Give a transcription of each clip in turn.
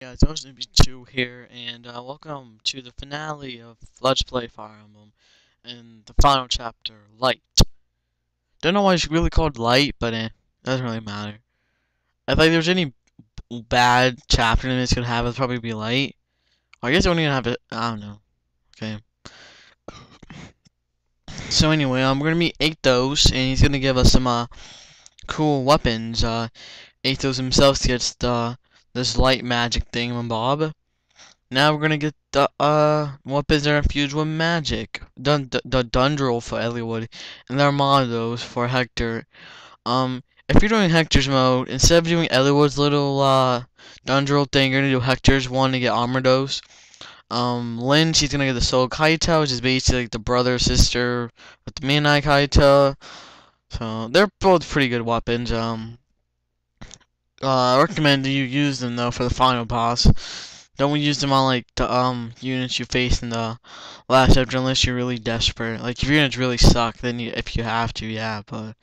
Yeah, it's OSB2 here, and welcome to the finale of Let's Play Fire Emblem, and the final chapter, Light. Don't know why it's really called Light, but doesn't really matter. If there's any bad chapter in this could have, it'd probably be Light. Or I guess I don't even have it. I don't know. Okay. So anyway, we're gonna meet Athos, and he's gonna give us some cool weapons. Athos himself gets this light magic thing, Bob. Now we're gonna get the weapons that are infused with magic. The Dundrel for Eliwood, and the Armados for Hector. If you're doing Hector's mode, instead of doing Eliwood's little Dundrel thing, you're gonna do Hector's one to get Armados. Lynn, she's gonna get the Soul Kaito, which is basically like the brother sister with the Midnight Kaito. So they're both pretty good weapons. I recommend you use them though for the final boss. Don't use them on like the units you face in the last chapter unless you're really desperate. Like if your units really suck, then if you have to, yeah. But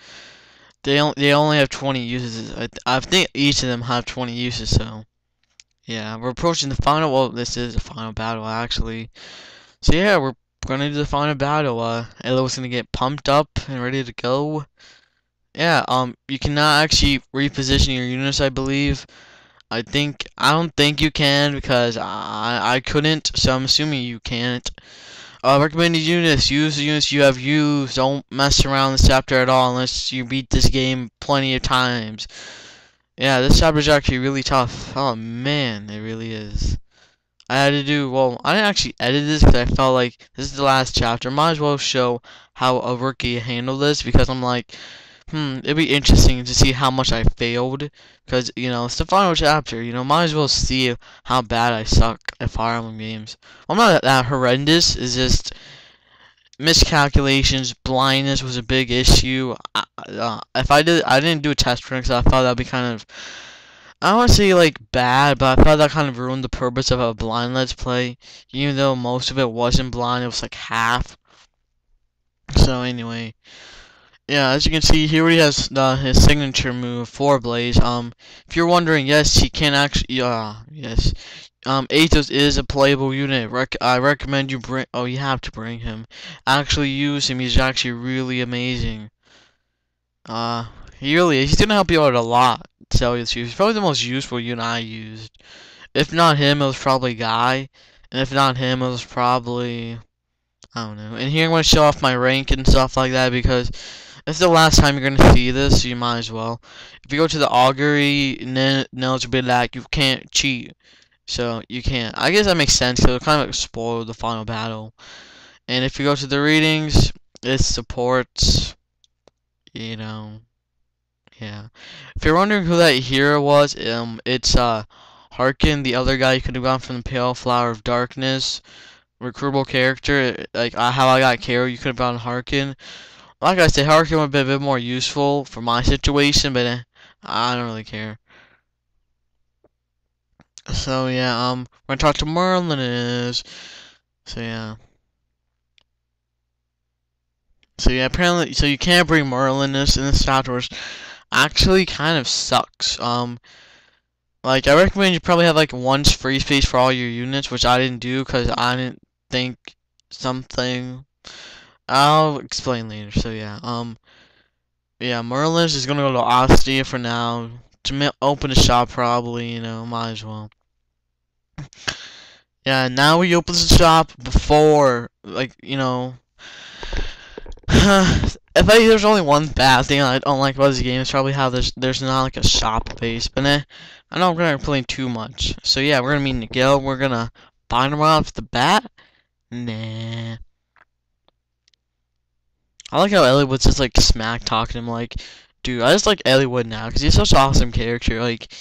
they only have 20 uses. I think each of them have 20 uses. So yeah, we're approaching the final. Well, this is the final battle actually. So yeah, we're gonna do the final battle. Elo's gonna get pumped up and ready to go. Yeah. You cannot actually reposition your units, I believe. I don't think you can because I couldn't, so I'm assuming you can't. Recommended units. Use the units you have used. Don't mess around this chapter at all unless you beat this game plenty of times. Yeah, this chapter is actually really tough. Oh man, it really is. I had to do, well, I didn't actually edit this because I felt like this is the last chapter. Might as well show how a rookie handled this because I'm like, it'd be interesting to see how much I failed, because, it's the final chapter, might as well see how bad I suck at Fire Emblem games. I'm not that horrendous, it's just miscalculations, blindness was a big issue. If I didn't do a test run because I thought that'd be kind of, I don't want to say like bad, but I thought that kind of ruined the purpose of a blind Let's Play, even though most of it wasn't blind, it was like half. So anyway. Yeah, as you can see, he already has his signature move, Four Blaze. If you're wondering, yes, he can actually. Yes. Athos is a playable unit. I recommend you bring. Oh, you have to bring him. Actually, use him. He's actually really amazing. He really is. He's gonna help you out a lot. To tell you the truth, he's probably the most useful unit I used. If not him, it was probably Guy, and if not him, it was probably. I don't know. And here I'm gonna show off my rank and stuff like that because it's the last time you're gonna see this, so you might as well. If you go to the augury, Nels will be like, you can't cheat. So, you can't. I guess that makes sense, because it'll kind of spoil the final battle. And if you go to the readings, it supports, yeah. If you're wondering who that hero was, it's, Harkin, the other guy you could have gone from the Pale Flower of Darkness. Recruitable character, like, how I got Karo, you could have gone Harkin. Like I said, Hurricane would be a bit more useful for my situation, but I don't really care. So yeah, we're gonna talk to Merlin is. So yeah. So yeah, apparently, so you can't bring Merlin in this chapter, which actually kind of sucks. Like I recommend you probably have like one free space for all your units, which I didn't do because I didn't think something. I'll explain later. So yeah, yeah, Merlin's is gonna go to Ostia for now. To open a shop, probably, might as well. Yeah, now he opens the shop before, like, there's only one bad thing I don't like about this game, it's probably how there's not like a shop base, but I know I'm gonna complain too much. So yeah, we're gonna meet Nergal, we're gonna bind him off the bat. Nah. I like how Ellie was just like smack talking him like, dude, I just like Ellie Wood now because he's such an awesome character. Like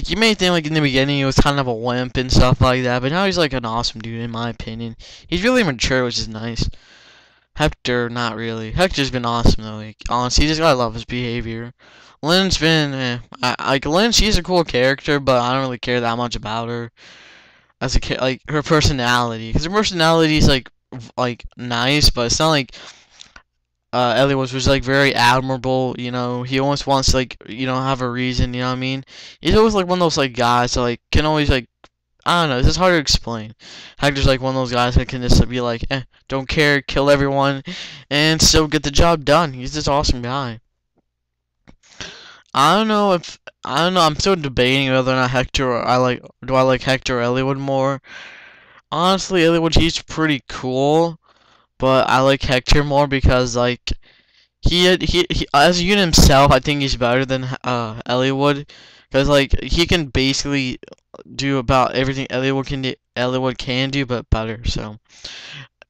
you may think like in the beginning he was kind of a wimp and stuff like that, but now he's like an awesome dude in my opinion. He's really mature, which is nice. Hector, not really. Hector's been awesome though. Like honestly, you just gotta love his behavior. Lynn's been, like Lynn, she's a cool character, but I don't really care that much about her as like her personality, because her personality is like nice, but it's not like Ellie was like very admirable, he always wants to like, have a reason, you know what I mean? He's always like one of those like guys that like can always like I don't know. It's just hard to explain. Hector's like one of those guys that can just be like, don't care, kill everyone, and still get the job done. He's this awesome guy. I don't know. I'm still debating whether or not Hector or do I like Hector or Eliwood more. Honestly, Eliwood, he's pretty cool, but I like Hector more because like he as a unit himself, I think he's better than Eliwood, because like he can basically do about everything Eliwood can do, but better. So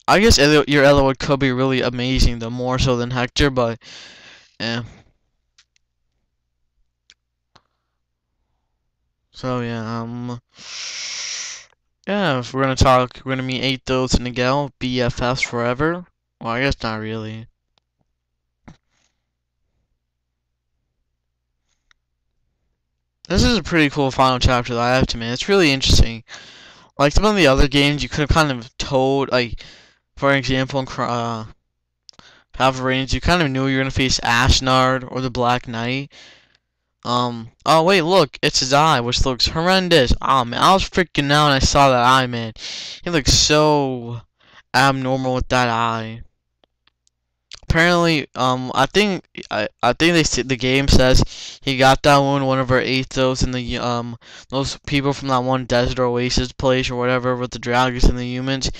I guess your Eliwood could be really amazing, though more so than Hector, but yeah. So yeah, if we're gonna meet Athos and Nergal, BFFs forever. Well, I guess not really. This is a pretty cool final chapter that I have to admit. It's really interesting. Like some of the other games, you could have kind of told, like, for example, in Path of Radiance, you kind of knew you were gonna face Ashnard or the Black Knight. Oh wait, look, it's his eye, which looks horrendous. Oh man, I was freaking out when I saw that eye, man. He looks so abnormal with that eye. Apparently, I think the game says he got that one of our Athos and the those people from that one desert oasis place or whatever with the dragons and the humans.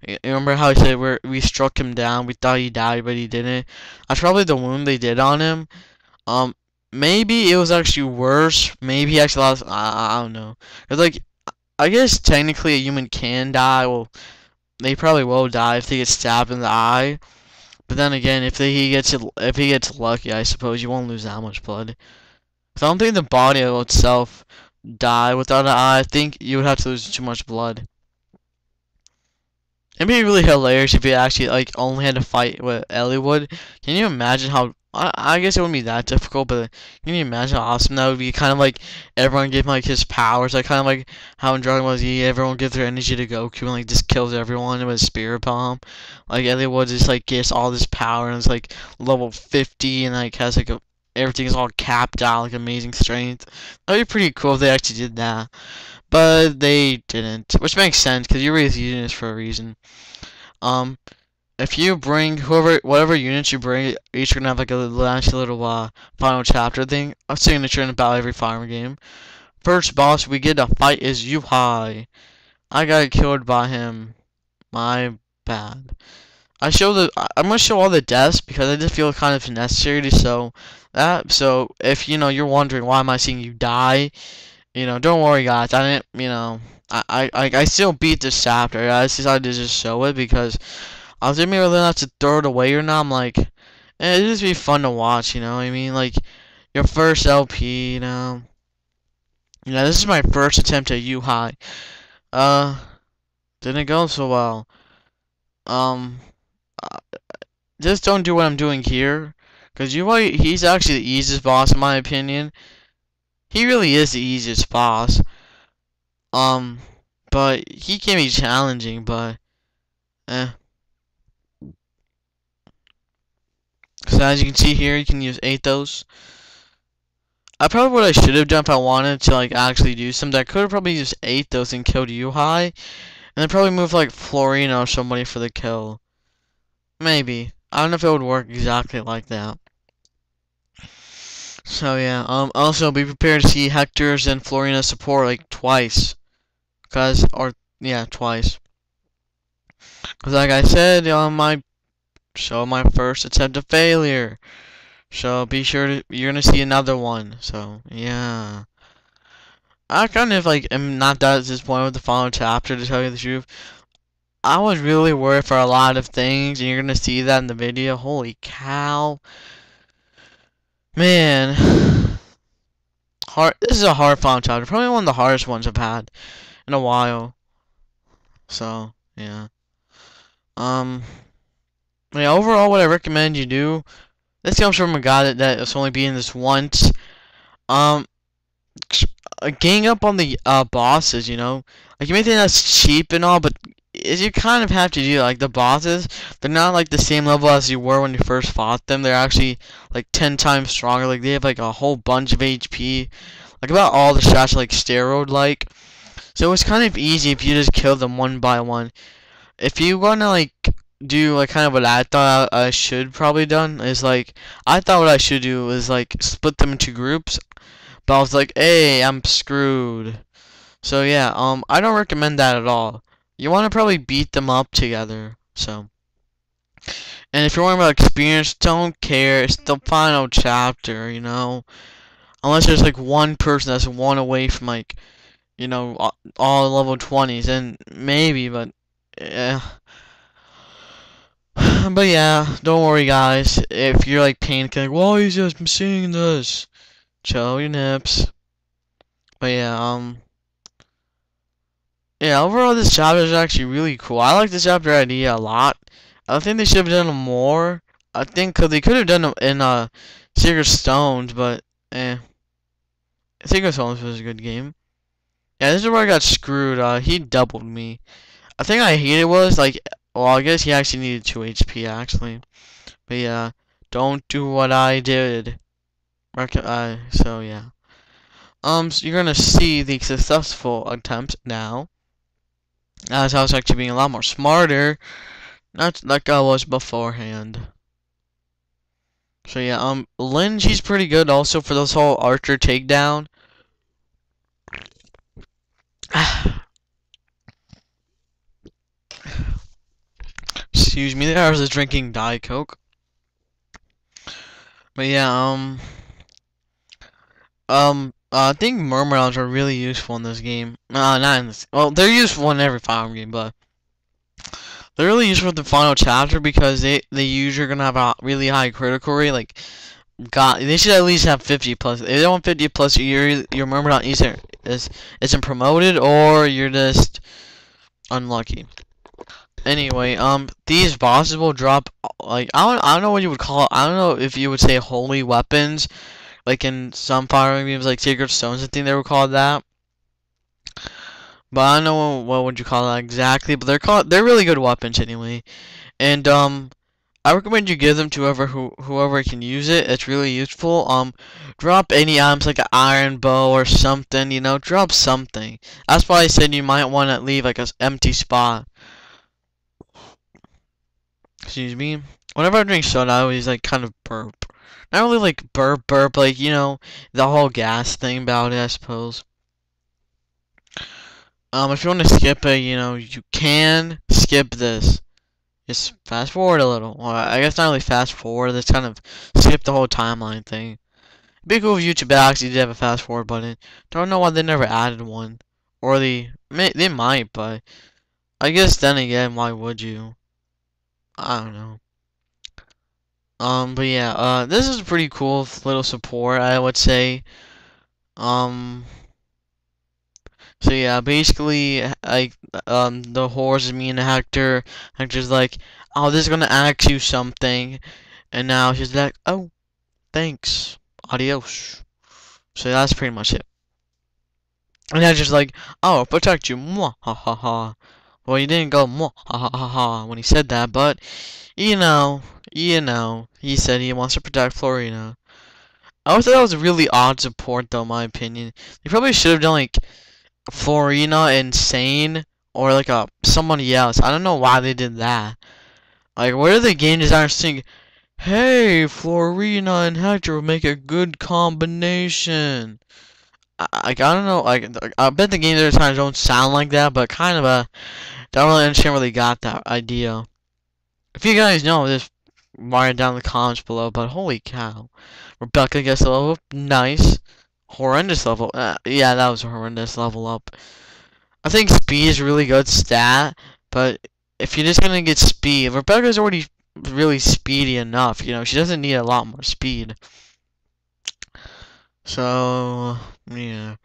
You remember how he said we struck him down, we thought he died, but he didn't. That's probably the wound they did on him. Maybe it was actually worse. Maybe he actually lost. I don't know. Cause like, I guess technically a human can die. Well, they probably will die if they get stabbed in the eye. But then again, if he gets lucky, I suppose you won't lose that much blood. So I don't think the body itself die without an eye. I think you would have to lose too much blood. It'd be really hilarious if you actually like only had to fight with Eliwood. Can you imagine how? I guess it wouldn't be that difficult, but can you imagine how awesome that would be? Kind of like everyone gave like his powers, like kind of like how in Dragon Ball Z, everyone gives their energy to Goku and like just kills everyone with a spirit bomb. Like Eliwood just like gets all this power and it's like level 50 and like has like everything is all capped out, like amazing strength. That'd be pretty cool if they actually did that. But they didn't, which makes sense because you raise units for a reason. If you bring whatever units you bring, each gonna have like a nice little final chapter thing, a signature in about every fire game. First boss we get to fight is Yuhai. I got killed by him. My bad. I'm gonna show all the deaths because I just feel kind of necessary to show that. So if you're wondering why am I seeing you die, don't worry guys. I didn't I still beat this chapter. I decided to just show it because I was debating whether or not to throw it away or not. I'm like, it'd just be fun to watch, you know what I mean? Like, your first LP, this is my first attempt at U-High. Didn't go so well. Just don't do what I'm doing here. Because U-High, he's actually the easiest boss in my opinion. He really is the easiest boss. But he can be challenging, but, So as you can see here, you can use Athos. Probably what I should have done if I wanted to like actually do something. I could have probably used Athos and killed Yuhai, and then probably move like Florina or somebody for the kill. Maybe. I don't know if it would work exactly like that. So yeah. Also be prepared to see Hector's and Florina's support like twice, twice. Cause like I said, my first attempt of failure. So be sure you're gonna see another one. So yeah, I kind of like am not that disappointed with the final chapter, to tell you the truth. I was really worried for a lot of things, and you're gonna see that in the video. Holy cow, man! This is a hard final chapter. Probably one of the hardest ones I've had in a while. So yeah. Yeah. Overall, what I recommend you do. This comes from a guy that's only being this once. Gang up on the bosses, Like you may think that's cheap and all, but you kind of have to do like the bosses. They're not like the same level as you were when you first fought them. They're actually like 10 times stronger. Like they have like a whole bunch of HP. Like about all the shots like steroid like. So it's kind of easy if you just kill them one by one. If you wanna like do like kind of what I thought I should probably done is like I thought what I should do is like split them into groups, but I was like, hey, I'm screwed. So yeah, I don't recommend that at all. You want to probably beat them up together. So, and if you're worrying about experience, don't care. It's the final chapter, you know. Unless there's like one person that's one away from like, you know, all level 20s, and maybe, but yeah. But yeah, don't worry, guys. If you're like panicking, why is just seeing this? Chill your nips. But yeah, yeah, overall this chapter is actually really cool. I like this chapter idea a lot. I think they should have done more. I think cause they could have done it in Secret Stones, but Secret Stones was a good game. Yeah, this is where I got screwed. He doubled me. I think I hated was like, well, I guess he actually needed 2 HP actually. But yeah, don't do what I did. So yeah. So you're gonna see the successful attempts now. As I was actually being a lot more smarter, not like I was beforehand. So yeah, Lynn, she's pretty good also for this whole Archer takedown. Excuse me, there I was just drinking Diet Coke. But yeah, I think Murmurons are really useful in this game. Not in this. Well, they're useful in every Fire Emblem game, but they're really useful in the final chapter because they usually are gonna have a really high critical rate. Like, they should at least have 50 plus. If they don't 50 plus, your Murmuron either isn't promoted or you're just unlucky. Anyway, these bosses will drop like I don't know what you would call it. I don't know if you would say holy weapons. Like in some Fire Emblem games, like Sacred Stones, I think they would call it that. But I don't know what would you call that exactly. But they're really good weapons anyway. And I recommend you give them to whoever can use it. It's really useful. Drop any items like an iron bow or something. You know, drop something. That's why I said you might want to leave like an empty spot. Excuse me. Whenever I drink soda, I always like kind of burp. Not really like burp, like, you know, the whole gas thing about it, I suppose. If you want to skip it, you know, you can skip this. Just fast forward a little. Well, I guess not really fast forward, just kind of skip the whole timeline thing. It'd be cool if YouTube actually did have a fast forward button. Don't know why they never added one. Or they might, but I guess then again, why would you? I don't know. But yeah, this is a pretty cool little support, I would say. So yeah, basically, like, the horse is me and Hector. Hector's like, oh, this is gonna ask you something. And now she's like, oh, thanks. Adios. So that's pretty much it. And Hector's like, oh, I'll protect you. Mwah, ha ha ha. Well, he didn't go mwah, ha ha ha ha when he said that, but, you know, he said he wants to protect Florina. I always thought that was a really odd support, though, in my opinion. They probably should have done, like, Florina Insane, or, like, somebody else. I don't know why they did that. Like, where are the game designers think, hey, Florina and Hector would make a good combination? I don't know, like, I bet the game designers don't sound like that, but kind of don't really understand where they got that idea. If you guys know, just write it down in the comments below, but holy cow. Rebecca gets a level up. Nice. Horrendous level. Yeah, that was a horrendous level up. I think speed is a really good stat, but if you're just gonna get speed, Rebecca's already really speedy enough, you know, she doesn't need a lot more speed. So, yeah.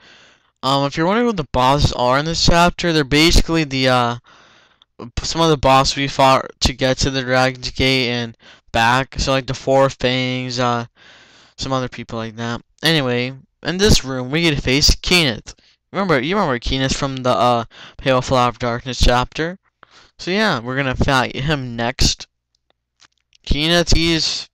If you're wondering what the bosses are in this chapter, they're basically the, some of the bosses we fought to get to the Dragon's Gate and back. So, like, the Four Fangs, some other people like that. Anyway, in this room, we get to face Kenneth. You remember Kenneth from the, Pale Flower of Darkness chapter? So, yeah, we're gonna fight him next. Kenneth, he's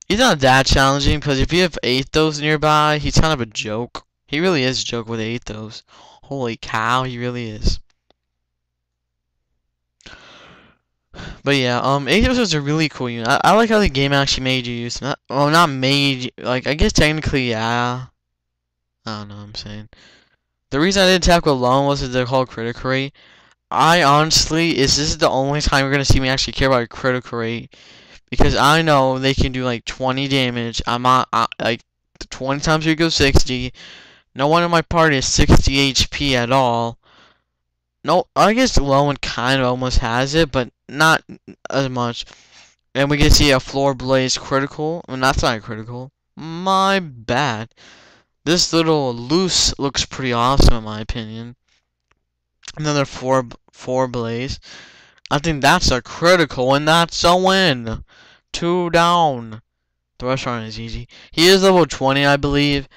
not that challenging, because if you have Athos nearby, he's kind of a joke. He really is a joke with Athos. Holy cow, he really is. But yeah, Aegis is a really cool unit. I like how the game actually made you use not well not made like I guess technically yeah. I don't know what I'm saying. The reason I didn't tackle alone was that they're called critical rate. I honestly this is the only time you're gonna see me actually care about critical rate because I know they can do like 20 damage. I'm not like 20 times we go 60. No one in my party is 60 HP at all. No, I guess Lowen kind of almost has it, but not as much. And we can see a floor blaze critical. I mean, that's not critical. My bad. This little loose looks pretty awesome in my opinion. Another four blaze. I think that's a critical, and that's a win. 2 down. The restaurant is easy. He is level 20, I believe.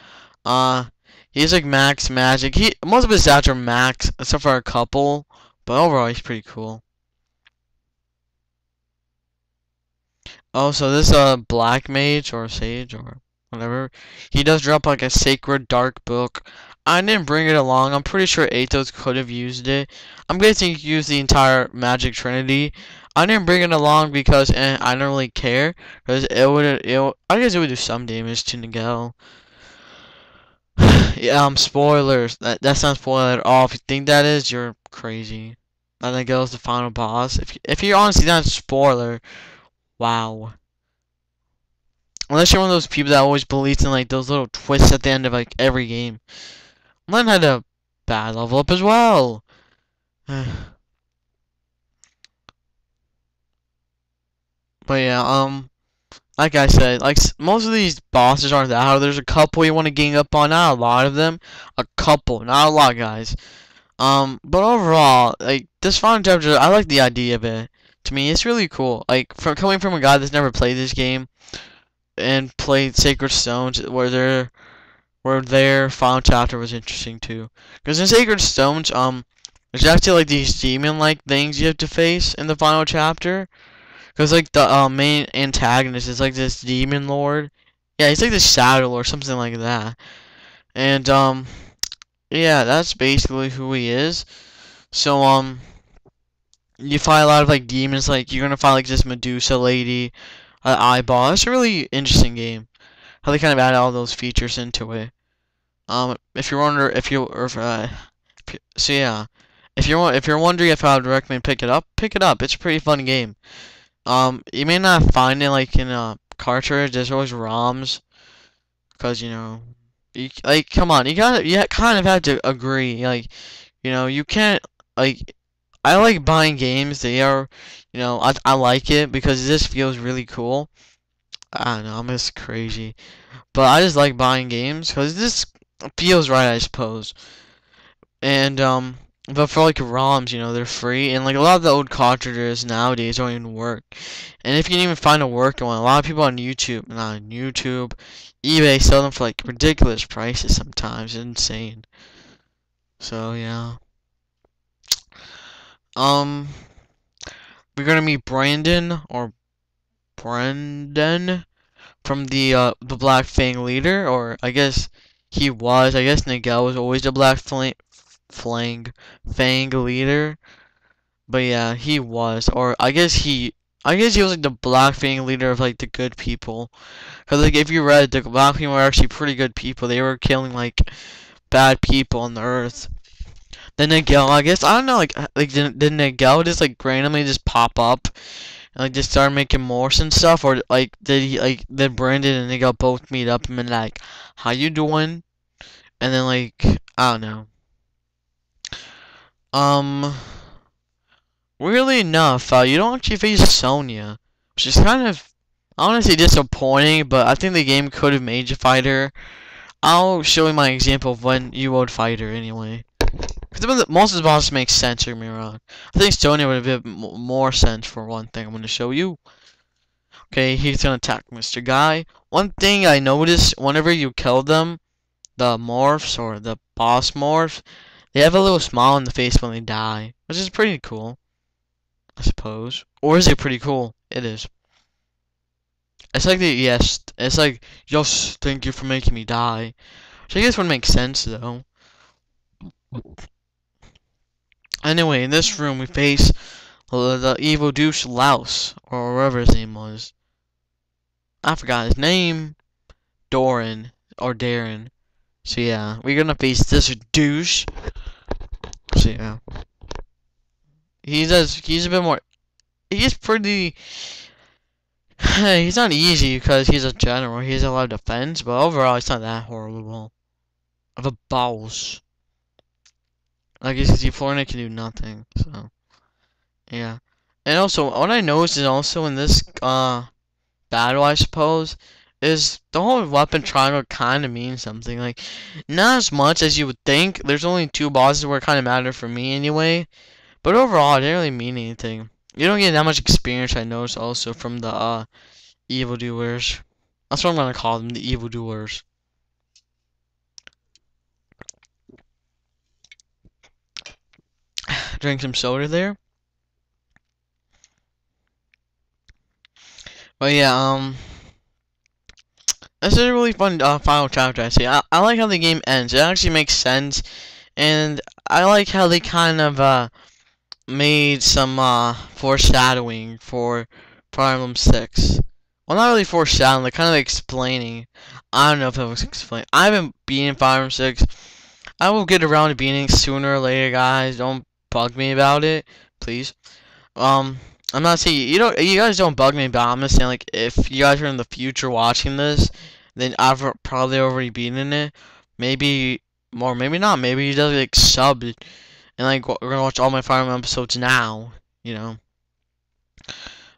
He's like max magic. Most of his stats are max, except for a couple. But overall, he's pretty cool. Oh, so this black mage or sage or whatever, he does drop like a sacred dark book. I didn't bring it along. I'm pretty sure Athos could have used it. I'm guessing he used the entire magic trinity. I didn't bring it along because I don't really care because I guess it would do some damage to Nergal. Yeah, spoilers. That's not spoiler at all. If you think that is, you're crazy. I think Nergal's the final boss. If you're honestly not a spoiler, wow. Unless you're one of those people that always believes in like those little twists at the end of like every game. Len had a bad level up as well. But yeah, like I said, like most of these bosses aren't that hard. There's a couple you want to gang up on, not a lot of them. A couple, not a lot, guys. But overall, like this final chapter, I like the idea of it. To me, it's really cool. Like coming from a guy that's never played this game and played Sacred Stones, where their final chapter was interesting too. Because in Sacred Stones, there's actually like these demon-like things you have to face in the final chapter. Because like the main antagonist is like this demon lord. Yeah, he's like the shadow or something like that. And yeah, that's basically who he is. So you fight a lot of like demons. Like you're gonna fight like this Medusa lady, eyeball. It's a really interesting game. How they kind of add all those features into it. If you're wondering so yeah, if you're wondering if I would recommend pick it up, pick it up. It's a pretty fun game. You may not find it like in a cartridge. There's always ROMs, cause you know, like come on, you kind of have to agree. Like, you know, you can't like. I like buying games. They are, you know, I like it because this feels really cool. I don't know, I'm just crazy, but I just like buying games because this feels right, I suppose. And but for like ROMs, you know, they're free, and like a lot of the old cartridges nowadays don't even work. And if you can even find a working one, a lot of people on YouTube, not on YouTube, eBay sell them for like ridiculous prices sometimes. It's insane. So yeah. Um, we're gonna meet Brandon or Brendan from the Black Fang leader, or I guess he was. I guess Nergal was always the Black Fang leader, but yeah, he was, or I guess he was like the Black Fang leader of like the good people. Cause like if you read, the Black Fang were actually pretty good people. They were killing like bad people on the earth. Then Nergal, I guess I don't know, like did Nergal just like randomly just pop up? And like just start making morphs and stuff, or like did Brandon and Nergal both meet up and been like, "How you doing?" And then like I don't know. Um, weirdly enough, you don't actually face Sonya, which is kind of honestly disappointing. But I think the game could have made you fight her. I'll show you my example of when you would fight her anyway. Because most of the bosses make sense, don't get me wrong. I think Sonya would have more sense for one thing. I'm going to show you. Okay, he's going to attack Mr. Guy. One thing I noticed, whenever you kill them, the morphs or the boss morphs, they have a little smile on the face when they die. Which is pretty cool, I suppose. Or is it pretty cool? It is. It's like it's like, yes, thank you for making me die. Which I guess would make sense, though. Anyway, in this room we face the evil douche Louse, or whatever his name was. I forgot his name. Doran or Darren. So yeah, we're gonna face this douche. So yeah, he's a bit more. He's pretty. He's not easy because he's a general. He has a lot of defense, but overall, it's not that horrible of a boss. Like you see, Florida can do nothing. So yeah, and also what I noticed is also in this battle, I suppose, is the whole weapon triangle kind of means something. Like, not as much as you would think. There's only two bosses where it kind of matter for me anyway. But overall, it didn't really mean anything. You don't get that much experience, I noticed, also from the evildoers. That's what I'm gonna call them, the evildoers. Drink some soda there. But yeah, this is a really fun final chapter, I say. I like how the game ends. It actually makes sense. And I like how they kind of made some foreshadowing for Fire Emblem 6. Well, not really foreshadowing, like kind of explaining. I don't know if it was explained. I haven't beaten Fire Emblem 6. I will get around to beating it sooner or later, guys. Don't bug me about it, please. Um, I'm not saying you guys don't bug me about it. I'm just saying, like, if you guys are in the future watching this, then I've probably already beaten it. Maybe more, maybe not. Maybe you just like subbed and like we're gonna watch all my Fire Emblem episodes now, you know.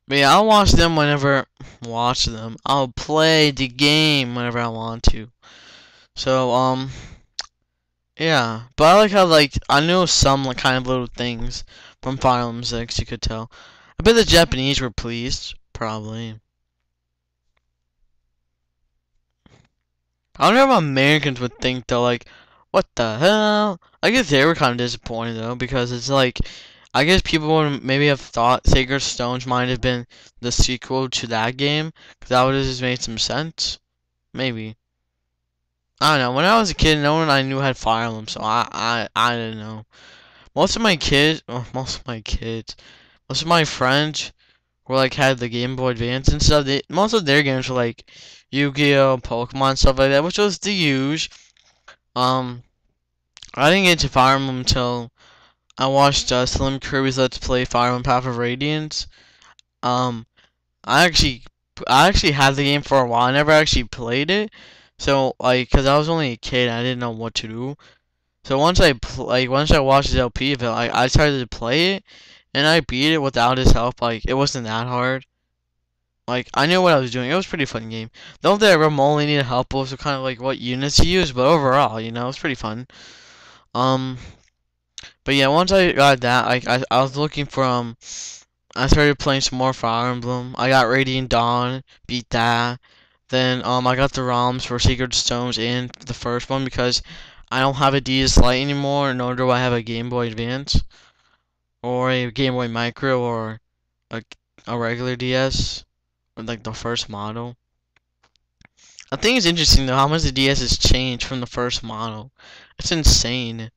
But yeah, I'll watch them whenever watch them. I'll play the game whenever I want to. So yeah. But I like how like I know some like kind of little things from Fire Emblem 6 you could tell. I bet the Japanese were pleased, probably. I wonder if Americans would think though, like, what the hell? I guess they were kind of disappointed though, because it's like, I guess people would maybe have thought Sacred Stones might have been the sequel to that game, because that would have just made some sense. Maybe. I don't know. When I was a kid, no one I knew had Fire Emblem, so I didn't know. Most of my kids, most of my friends were like had the Game Boy Advance and stuff. Most of their games were like Yu-Gi-Oh, Pokemon, stuff like that, which was the huge. I didn't get to Fire Emblem until I watched Slim Kirby's Let's Play Fire Emblem Path of Radiance. Um, I actually, I actually had the game for a while. I never actually played it, so like, cause I was only a kid, I didn't know what to do. So once once I watched his LP of it, I started to play it, and I beat it without his help. Like, it wasn't that hard. Like, I knew what I was doing. It was a pretty fun game. The only thing I remotely needed help with was kind of like what units to use, but overall, you know, it was pretty fun. Um, but yeah, once I got that, I was looking for I started playing some more Fire Emblem. I got Radiant Dawn, beat that. Then I got the ROMs for Sacred Stones and the first one because I don't have a DS Lite anymore, nor do I have a Game Boy Advance or a Game Boy Micro or a, a regular DS, or like the first model. I think it's interesting though how much the DS has changed from the first model. It's insane.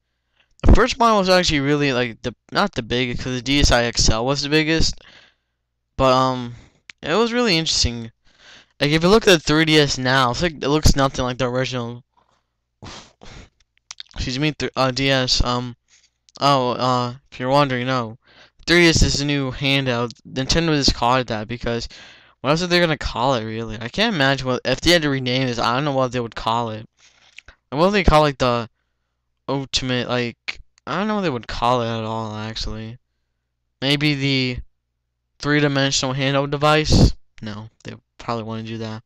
The first model was actually really like not the biggest because the DSi XL was the biggest, but it was really interesting. Like if you look at the 3DS now, it's like it looks nothing like the original. Excuse me, DS. If you're wondering, no, 3DS is the new handheld. Nintendo just called it that because what else are they gonna call it? Really, I can't imagine what if they had to rename this. I don't know what they would call it. And what would they call like the ultimate like? I don't know what they would call it at all. Actually, maybe the three-dimensional handheld device. No, they probably wouldn't do that.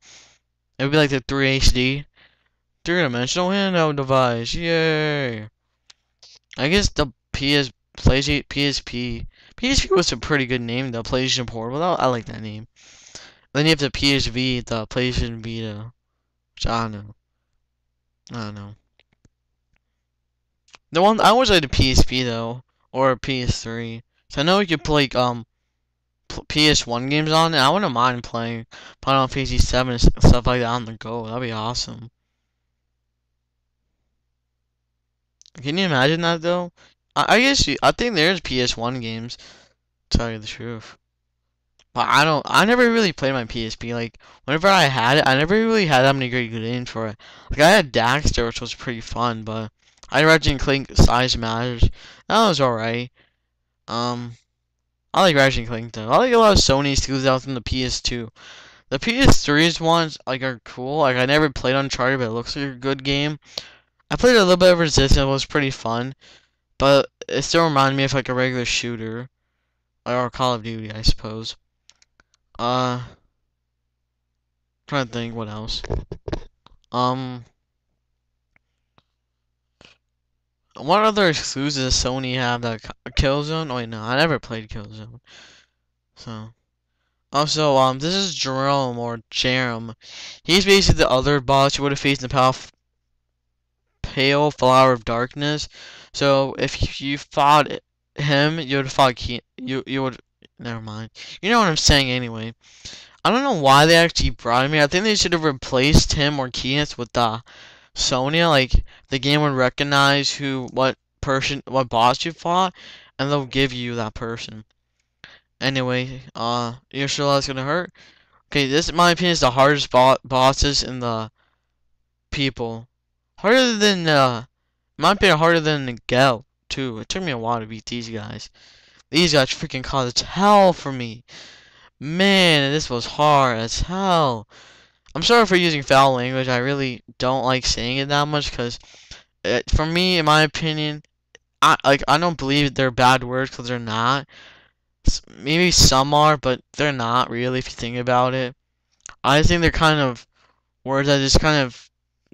It would be like the 3HD. Three-dimensional handheld device. Yay! I guess the PSP. PSP was a pretty good name, the PlayStation Portable. I like that name. Then you have the PSV, the PlayStation Vita. Which I don't know. I don't know. The one I always like the PSP though, or PS3. So I know you could play PS1 games on it. I wouldn't mind playing Final Fantasy 7 and stuff like that on the go. That'd be awesome. Can you imagine that though? I guess I think there's PS1 games. To tell you the truth. But I don't. I never really played my PSP. Like whenever I had it, I never really had that many great good games for it. Like I had Daxter, which was pretty fun, but I had Ratchet and Clank Size Matters. That was alright. Um, I like Ratchet and Clank though. I like a lot of Sony exclusives out from the PS2. The PS3's ones like are cool. Like I never played Uncharted, but it looks like a good game. I played a little bit of Resistance. It was pretty fun, but it still reminded me of like a regular shooter or Call of Duty, I suppose. Uh, trying to think what else. Um, what other exclusives does Sony have that Killzone? Oh wait, no, I never played Killzone. So, also, this is Jerome or Jerem. He's basically the other boss you would have faced in the Pale Flower of Darkness. So if you fought him, you would have fought you would. Never mind. You know what I'm saying anyway. I don't know why they actually brought him here. I think they should have replaced him or Keenus with Sonya. Like the game would recognize what boss you fought, and they'll give you that person. Anyway, you're sure that's gonna hurt? Okay, this in my opinion is the hardest bosses in the people. Harder than might be harder than Nergal too. It took me a while to beat these guys. These guys freaking caused hell for me. Man, this was hard as hell. I'm sorry for using foul language. I really don't like saying it that much because, for me, in my opinion, I don't believe they're bad words because they're not. Maybe some are, but they're not really if you think about it. I think they're kind of words that just kind of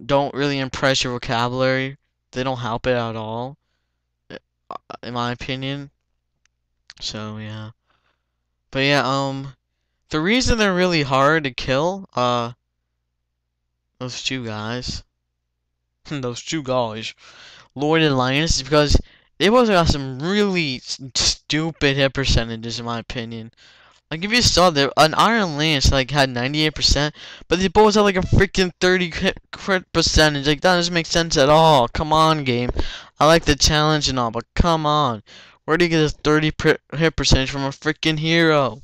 don't really impress your vocabulary. They don't help it at all, in my opinion. So yeah. But yeah, the reason they're really hard to kill, those two guys, those two guys, Lloyd and Linus, is because they both got some really stupid hit percentages, in my opinion. Like if you saw there, an Iron Lance like had 98%, but they both had like a freaking 30 crit percentage. Like that doesn't make sense at all. Come on, game. I like the challenge and all, but come on. Where do you get a 30 hit percentage from a freaking hero?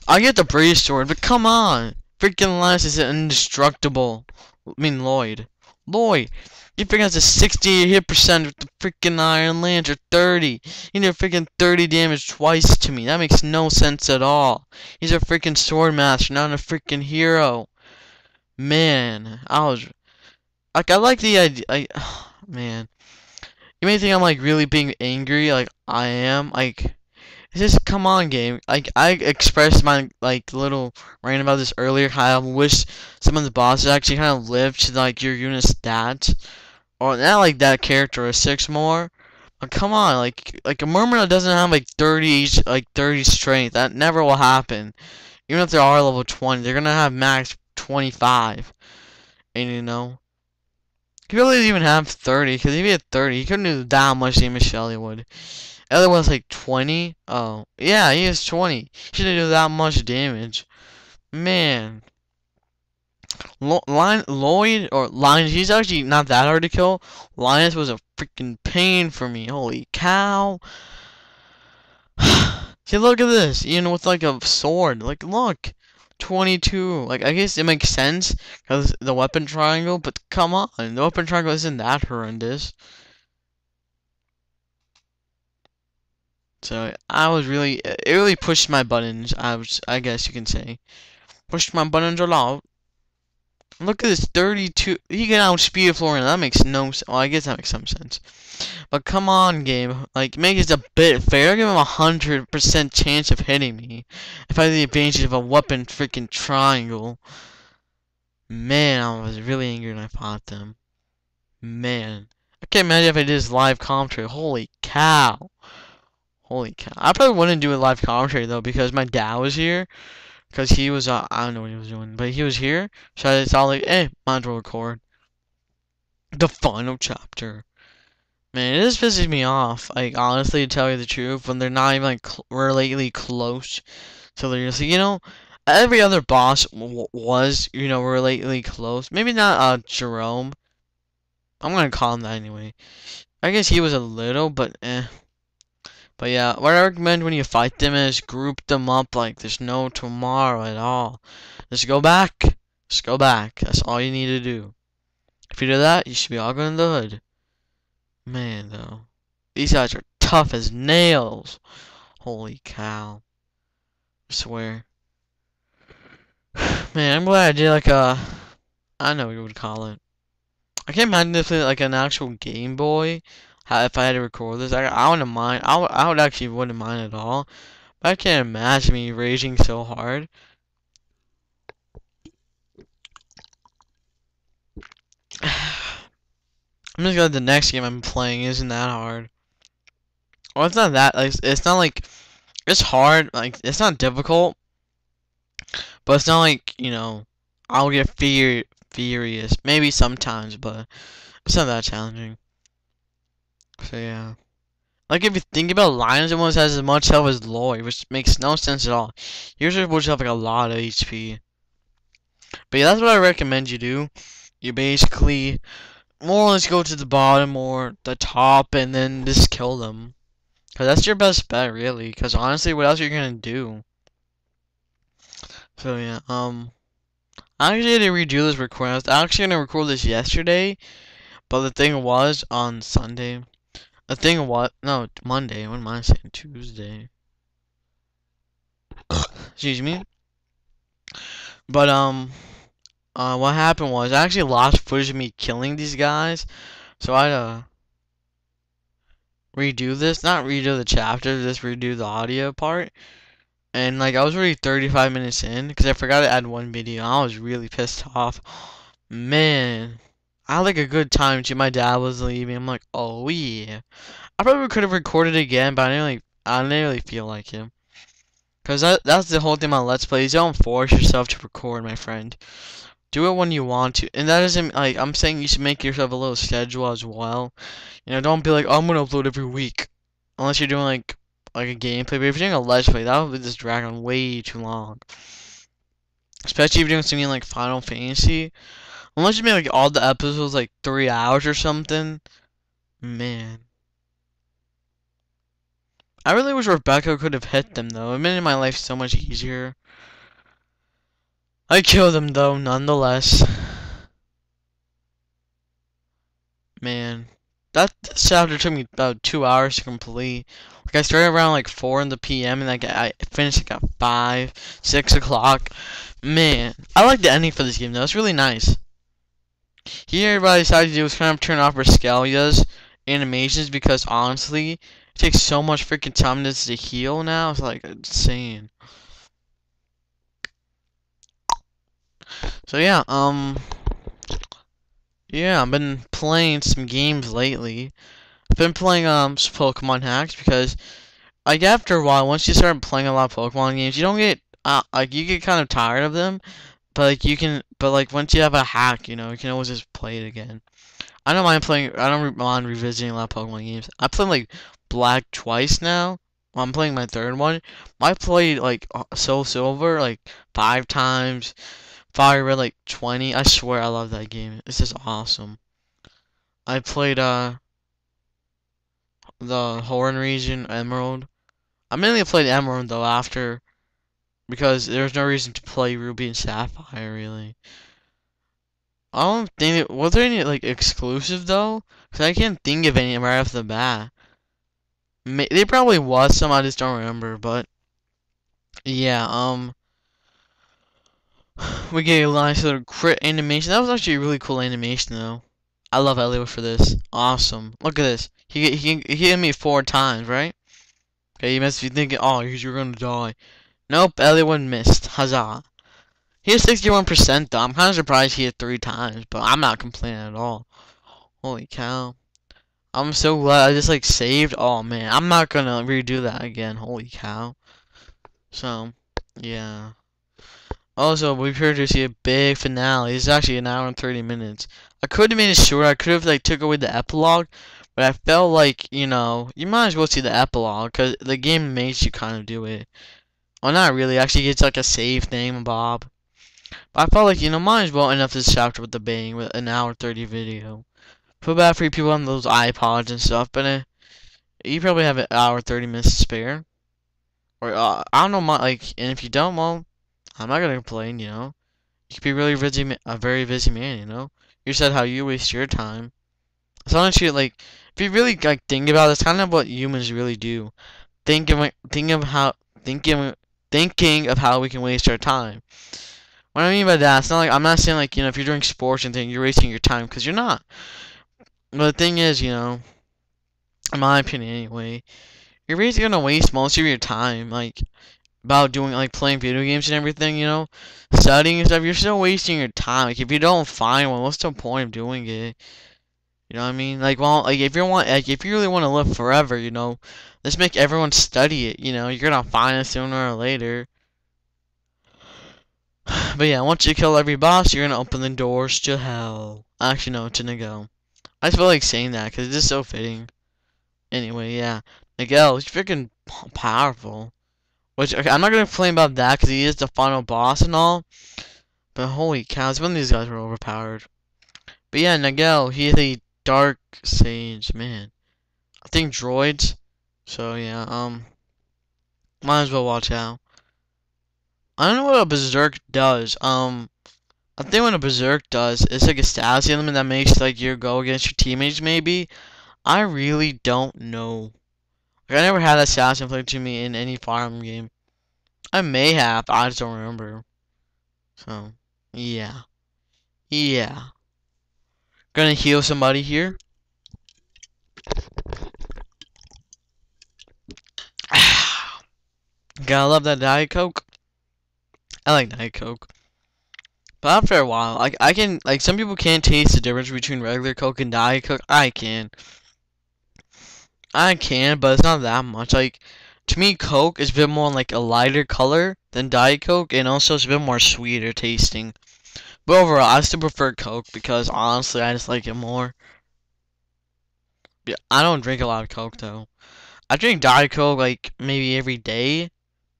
I get the Brave Sword, but come on. Freaking Lance is indestructible. I mean Lloyd. Lloyd. You freaking has a 60 hit percent with the freaking Iron Lance or 30. You did freaking 30 damage twice to me. That makes no sense at all. He's a freaking sword master, not a freaking hero. Man, I was like, I like the idea. Man, you may think I'm like really being angry, like I am. Like, it's just come on, game. Like I expressed my like little rant about this earlier. How I wish some of the bosses actually kind of lived to like your unit stats. Or not like that characteristics more. But come on, like a Murmur doesn't have like 30 strength. That never will happen. Even if they are level 20, they're gonna have max 25. And you know, he really even have 30. Cause if he had 30, he couldn't do that much damage. Shelly would. The other one's like 20. Oh yeah, he is 20. He shouldn't do that much damage. Man. Lloyd or Linus, he's actually not that hard to kill. Linus was a freaking pain for me. Holy cow. See, look at this. You know, with like a sword. Like, look. 22. Like, I guess it makes sense because the weapon triangle, but come on. The weapon triangle isn't that horrendous. So, it really pushed my buttons. I guess you can say. Pushed my buttons a lot. Look at this, 32. He can outspeed Florian. That makes no sense. Well, I guess that makes some sense. But come on, game. Like, make it a bit fair. Give him 100% chance of hitting me. If I had the advantage of a weapon freaking triangle. Man, I was really angry when I fought them. Man. I can't imagine if I did this live commentary. Holy cow. Holy cow. I probably wouldn't do a live commentary, though, because my dad was here. Because he was, I don't know what he was doing, but he was here, so I thought like, might as well record. The final chapter. Man, it just pisses me off, like, honestly, to tell you the truth, when they're not even, like, relatively close. So they're just, you know, every other boss was, you know, relatively close. Maybe not, Jerome. I'm gonna call him that anyway. I guess he was a little, but eh. But yeah, what I recommend when you fight them is group them up like there's no tomorrow at all. Just go back. Just go back. That's all you need to do. If you do that, you should be all good in the hood. Man, though. These guys are tough as nails. Holy cow. I swear. Man, I'm glad I did like a... I know what you would call it. I can't imagine if it like an actual Game Boy. If I had to record this, I wouldn't mind. I would actually wouldn't mind at all. But I can't imagine me raging so hard. I'm just glad the next game I'm playing isn't that hard. Well, it's not that like it's not like it's hard. Like it's not difficult, but it's not like I'll get furious. Maybe sometimes, but it's not that challenging. So yeah. Like if you think about it, Lions almost has as much health as Lloyd, which makes no sense at all. Yours are supposed to have like a lot of HP. But yeah, that's what I recommend you do. You basically more or less go to the bottom or the top and then just kill them. Cause that's your best bet really. Cause honestly, what else are you gonna do? So yeah, I actually had to redo this recording. I was actually gonna record this yesterday, but the thing was on Sunday. The thing was no Monday. What am I saying? Tuesday. Excuse me. But what happened was I actually lost footage of me killing these guys, so I had to redo this. Not redo the chapter, just redo the audio part. And like I was already 35 minutes in because I forgot to add one video. I was really pissed off. Man, I had like a good time too. My dad was leaving. I'm like, oh yeah. I probably could have recorded again, but I didn't really feel like it. Cause that's the whole thing about Let's Plays. Don't force yourself to record, my friend. Do it when you want to, and that doesn't like I'm saying you should make yourself a little schedule as well. Don't be like, oh, I'm gonna upload every week, unless you're doing like a gameplay. But if you're doing a Let's Play, that would just drag on way too long. Especially if you're doing something like Final Fantasy, unless you make like all the episodes like 3 hours or something. Man, I really wish Rebecca could have hit them though. It made my life so much easier. I killed them though, nonetheless. Man, that chapter took me about 2 hours to complete. Like I started around like 4 in the PM and like I finished like at 5, 6 o'clock. Man, I like the ending for this game though. It's really nice. Here, what I decided to do was kind of turn off Rascalia's animations because honestly, it takes so much freaking time just to heal now. It's like insane. So yeah, yeah, I've been playing some games lately. I've been playing some Pokemon hacks because like after a while, once you start playing a lot of Pokemon games, you don't get like you get kind of tired of them, but like once you have a hack, you can always just play it again. I don't mind playing. I don't mind revisiting a lot of Pokemon games. I played like Black twice now. I'm playing my third one. I played like Soul Silver like 5 times. Fire Red like 20. I swear I love that game. It's just awesome. I played the Horn region Emerald. I mainly played Emerald though after because there's no reason to play Ruby and Sapphire really. I don't think was there any like exclusive though? Cause I can't think of any right off the bat. There probably was some, I just don't remember. But yeah, we get a nice little crit animation. That was actually a really cool animation though. I love Elliot for this. Awesome. Look at this. He hit me 4 times, right? Okay, you must be thinking, oh, you're gonna die. Nope, Elliot missed. Huzzah. He has 61% though. I'm kind of surprised he hit 3 times, but I'm not complaining at all. Holy cow. I'm so glad I just like saved. Oh man, I'm not gonna redo that again. Holy cow. So, yeah. Also, we're here to see a big finale. It's actually an hour and 30 minutes. I could have made it shorter. I could have like took away the epilogue, but I felt like, you might as well see the epilogue because the game makes you kind of do it. Well, not really. Actually, it's like a save thing, Bob. But I felt like, might as well end up this chapter with the bang with an hour 30 video. Feel bad for you people on those iPods and stuff, but you probably have an hour, 30 minutes to spare. Or I don't know, and if you don't, well, I'm not gonna complain. You could be really busy, a very busy man. You said how you waste your time. So honestly, if you really think about it, it's kind of what humans really do. Think of think of how thinking of how we can waste our time. What I mean by that, it's not I'm not saying if you're doing sports and things, you're wasting your time, because you're not. But the thing is, in my opinion anyway, you're basically gonna waste most of your time, about doing, playing video games and everything, studying and stuff. You're still wasting your time. If you don't find one, what's the point of doing it? You know what I mean? If if you really want to live forever, let's make everyone study it. You're gonna find it sooner or later. But yeah, once you kill every boss, you're gonna open the doors to hell. Actually, no, to Nergal. I just feel like saying that because it's just so fitting. Anyway, yeah, Nergal, he's freaking powerful. Which, okay, I'm not gonna complain about that because he is the final boss and all. But holy cow, some of these guys were overpowered. But yeah, Nergal, he is a dark sage, man. I think droids. So yeah, might as well watch out. I don't know what a berserk does. I think what a berserk does is a status element that makes you go against your teammates. Maybe I really don't know. I never had that status inflicted to me in any Fire Emblem game. I may have, I just don't remember. So yeah, yeah. Gonna heal somebody here. Gotta love that Diet Coke. I like Diet Coke. But after a while, I can, some people can't taste the difference between regular Coke and Diet Coke. I can. But it's not that much. To me, Coke is a bit more a lighter color than Diet Coke, and also it's a bit more sweeter tasting. But overall, I still prefer Coke because honestly, I just like it more. Yeah, I don't drink a lot of Coke though. I drink Diet Coke maybe every day.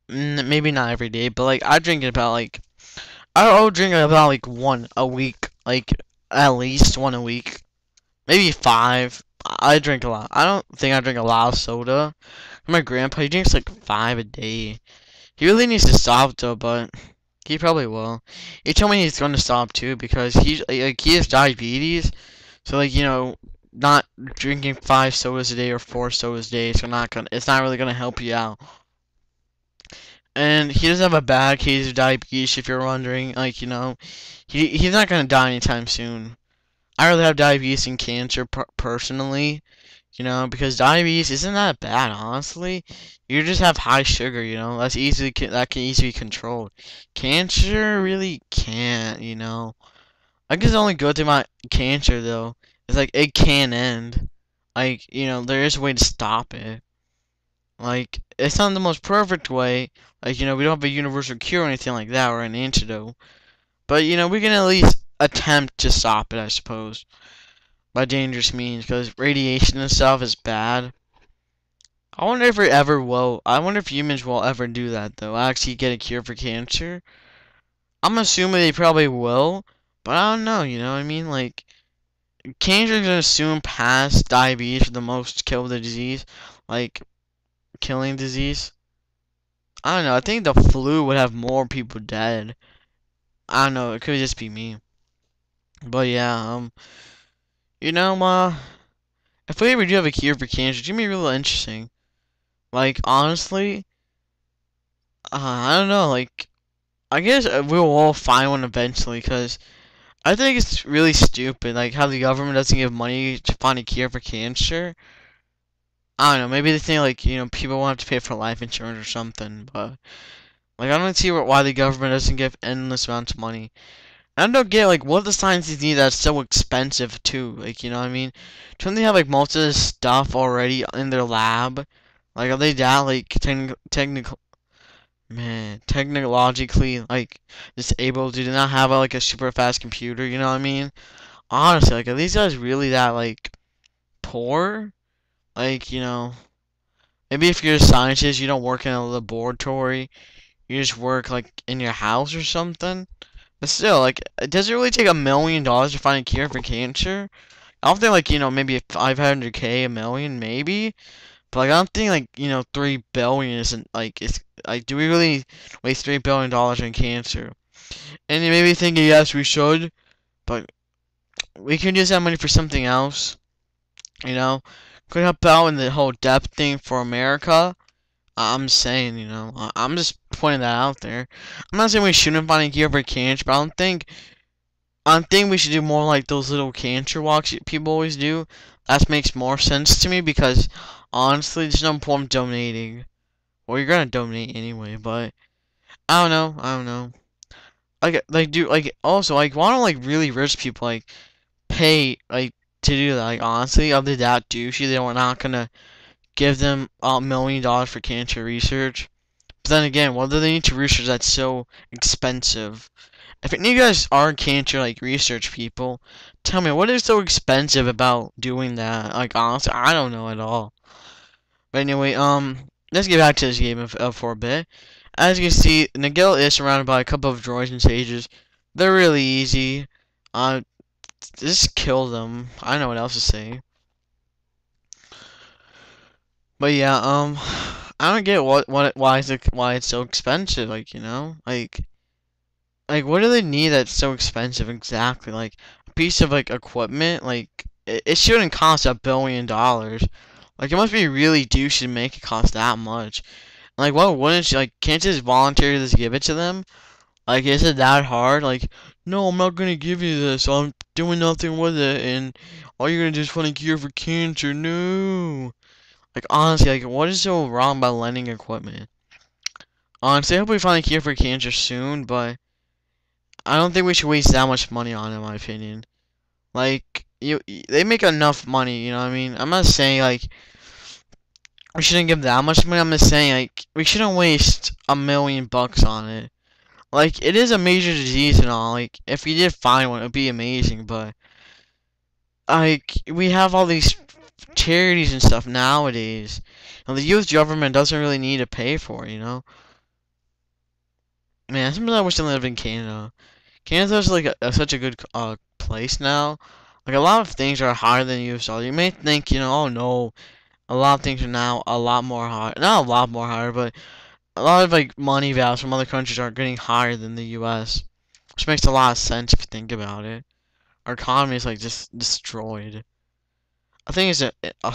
Maybe not every day, but I drink it about I'll drink about one a week, at least one a week, maybe 5. I drink a lot. I don't think I drink a lot of soda. My grandpa, he drinks 5 a day. He really needs to stop though, but he probably will. He told me he's going to stop too because he has diabetes, so not drinking 5 sodas a day or 4 sodas a day, so it's not really gonna help you out. And he doesn't have a bad case of diabetes, if you're wondering. He's not gonna die anytime soon. I really have diabetes and cancer personally, because diabetes isn't that bad, honestly. You just have high sugar, that can easily be controlled. Cancer really can't, I guess the only good thing about cancer though is it can end. There is a way to stop it. It's not the most perfect way. We don't have a universal cure or anything like that or an antidote. But, we can at least attempt to stop it, I suppose. By dangerous means, because radiation and stuff is bad. I wonder if it ever will. I wonder if humans will ever do that, though. Actually get a cure for cancer. I'm assuming they probably will. But I don't know, you know what I mean? Cancer is going to soon pass diabetes for the most kill the disease. Killing disease. I don't know. I think the flu would have more people dead. I don't know. It could just be me. But yeah, if we ever do have a cure for cancer, it's gonna be really interesting. Honestly, I don't know. I guess we'll all find one eventually, cause I think it's really stupid, how the government doesn't give money to find a cure for cancer. I don't know, maybe they think people won't have to pay for life insurance or something, but I don't see why the government doesn't give endless amounts of money. I don't get what the scientists need that's so expensive too. You know what I mean? Don't they have most of this stuff already in their lab? Are they that technologically disabled? Do they not have a super fast computer? You know what I mean? Honestly, are these guys really that poor? Maybe if you're a scientist, you don't work in a laboratory. You just work in your house or something. But still, does it really take $1 million to find a cure for cancer? I don't think like maybe 500K, a million, maybe. But like I don't think like 3 billion isn't like it's like do we really waste $3 billion on cancer? And you may be thinking yes we should, but we can use that money for something else. You know, could help out in the whole debt thing for America. I'm saying, I'm just pointing that out there. I'm not saying we shouldn't find a cure for cancer, but I don't think we should do more like those little cancer walks people always do. That makes more sense to me because honestly, there's no point in donating. Well, you're gonna donate anyway, but I don't know. I don't know. Like, do like also like why don't like really rich people like pay like to do that? Like honestly, other than that douchey, they were not gonna give them $1 million for cancer research. But then again, what do they need to research that's so expensive? If any of you guys are cancer like research people, tell me what is so expensive about doing that? Like honestly, I don't know at all. But anyway, let's get back to this game for a bit. As you can see, Nergal is surrounded by a couple of droids and sages. They're really easy. Just kill them. I don't know what else to say. But yeah, I don't get why it's so expensive. Like like what do they need that's so expensive exactly? Like a piece of like equipment, like it shouldn't cost $1 billion. Like it must be really douchey to make it cost that much. Like what wouldn't you like? Can't you just voluntarily just give it to them? Like is it that hard? Like no, I'm not gonna give you this. I'm doing nothing with it, and all you're gonna do is find a cure for cancer. No. Like honestly, like what is so wrong about lending equipment? Honestly, I hope we find a cure for cancer soon, but I don't think we should waste that much money on it, in my opinion. Like they make enough money, you know what I mean? I'm not saying like we shouldn't give that much money. I'm just saying like we shouldn't waste $1 million on it. Like it is a major disease and all. Like if we did find one, it'd be amazing. But like we have all these charities and stuff nowadays, and the U.S. government doesn't really need to pay for it, you know? Man, sometimes I wish I lived in Canada. Canada's like such a good place now. Like a lot of things are higher than US dollars. You may think, oh no, a lot of things are now a lot more higher. Not a lot more higher, but a lot of like money values from other countries are getting higher than the US, which makes a lot of sense if you think about it. Our economy is like just destroyed. I think it's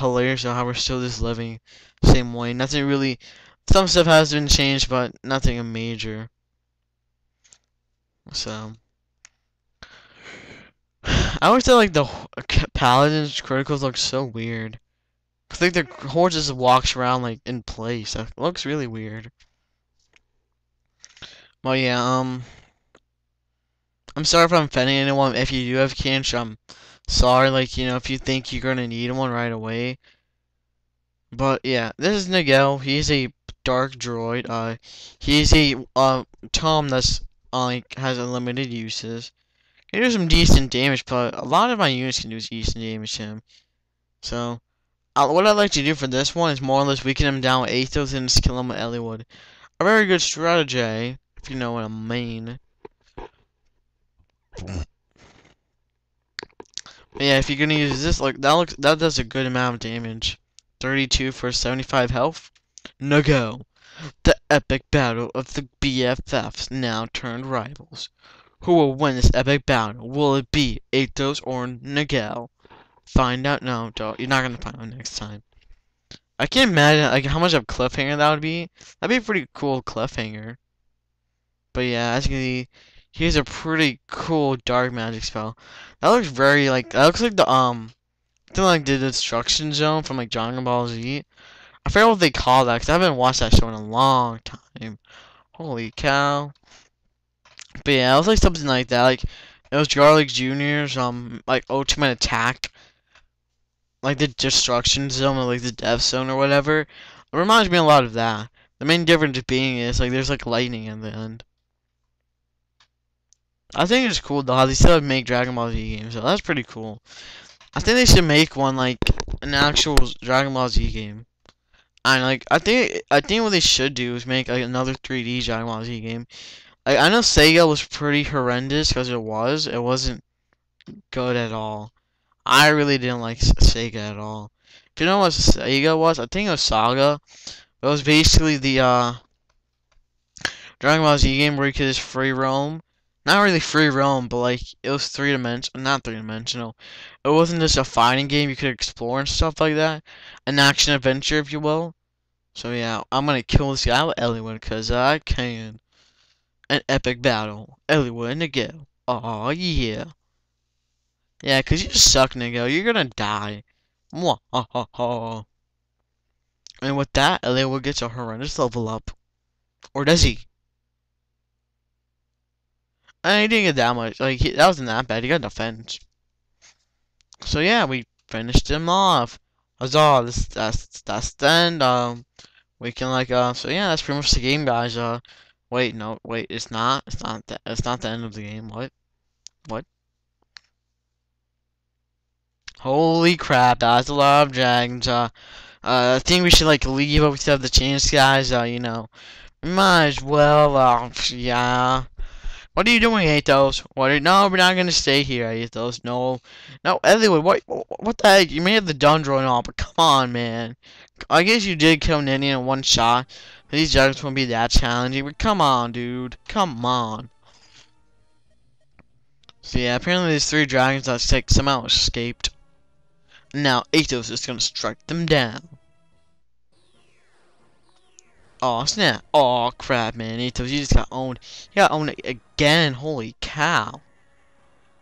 hilarious how we're still just living the same way. Nothing really, some stuff has been changed, but nothing major. So. I always thought like the paladins criticals look so weird. Cause like their horse just walks around like in place. That looks really weird. Well yeah, I'm sorry if I'm offending anyone. If you do have cancer, I'm sorry. Like if you think you're gonna need one right away. But yeah, this is Nergal. He's a dark droid. He's a Tom that's like has unlimited uses. He does some decent damage, but a lot of my units can do decent damage to him. So, what I'd like to do for this one is more or less weaken him down with Athos and just kill him with Elliowood. A very good strategy, if you know what I mean. But yeah, if you're gonna use this, like that does a good amount of damage. 32 for 75 health. Nergal. The epic battle of the BFFs now turned rivals. Who will win this epic battle? Will it be Athos or Nergal? Find out. No, don't. You're not gonna find out next time. I can't imagine like how much of a cliffhanger that would be. That'd be a pretty cool cliffhanger. But yeah, as you can see, here's a pretty cool dark magic spell. That looks very like that looks like the something like the destruction zone from like Dragon Ball Z. I forget what they call that because I haven't watched that show in a long time. Holy cow! But yeah, it was like something like that. Like it was Garlic Jr.'s like ultimate attack, like the destruction zone or like the death zone or whatever. It reminds me a lot of that. The main difference being is like there's like lightning in the end. I think it's cool though how they still make Dragon Ball Z games, so that's pretty cool. I think they should make one like an actual Dragon Ball Z game. And like I think what they should do is make like another 3D Dragon Ball Z game. Like I know Sega was pretty horrendous because it wasn't good at all. I really didn't like Sega at all. If you know what Sega was, I think it was Saga. It was basically the Dragon Ball Z game where you could just free roam. Not really free roam, but like it was three-dimensional, not three-dimensional. It wasn't just a fighting game, you could explore and stuff like that. An action adventure, if you will. So yeah, I'm gonna kill this guy with Eliwood because I can. An epic battle. Eliwood and Nergal. Aw, yeah. Yeah, because you suck, Nergal. You're gonna die. Mwah, ha, ha, ha. And with that, Eliwood gets a horrendous level up. Or does he? He didn't get that much. Like, that wasn't that bad. He got defense. So yeah, we finished him off. Huzzah! That's the end. We can like So yeah, that's pretty much the game, guys. Wait, no, wait, it's not. It's not the end of the game. What? What? Holy crap! That's a lot of dragons. I think we should like leave, but we still have the chance, guys. You know, we might as well. Yeah. What are you doing, Athos? No, we're not gonna stay here, Athos. No, no, Eliwood, what the heck? You may have the Dundro and all, but come on, man. I guess you did kill Nini in one shot. These dragons won't be that challenging, but come on, dude. Come on. So yeah, apparently there's 3 dragons that somehow escaped. Now Athos is gonna strike them down. Oh snap! Oh crap, man! Athos, you just got owned. You got owned again. Holy cow!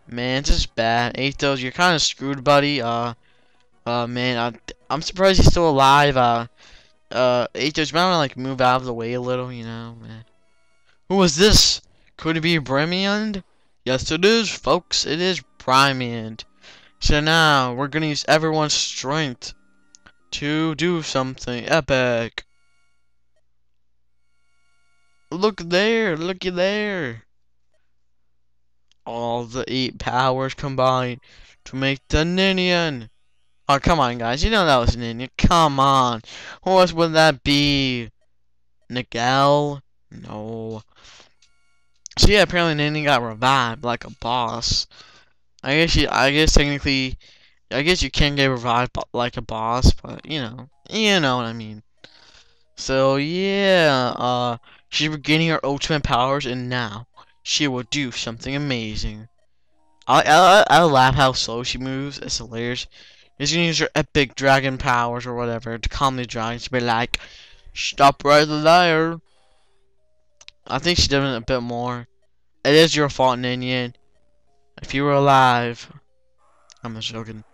Man, this is bad. Athos, you're kind of screwed, buddy. Man, I'm surprised he's still alive. Athos, you might wanna like move out of the way a little, you know, man. Who was this? Could it be Bremiand? Yes, it is, folks. It is Bremiand. So now we're gonna use everyone's strength to do something epic. Look there, looky there. All the 8 powers combined to make the Ninian. Oh, come on, guys. You know that was Ninian. Come on. Who else would that be? Nergal? No. So yeah, apparently Ninian got revived like a boss. I guess technically, I guess you can get revived like a boss, but you know what I mean. So yeah, she's regaining her ultimate powers, and now she will do something amazing. I laugh how slow she moves. It's hilarious. She's gonna use her epic dragon powers or whatever to calm the dragons to be like, stop right there. I think she does it a bit more. It is your fault, Ninian. If you were alive. I'm just joking.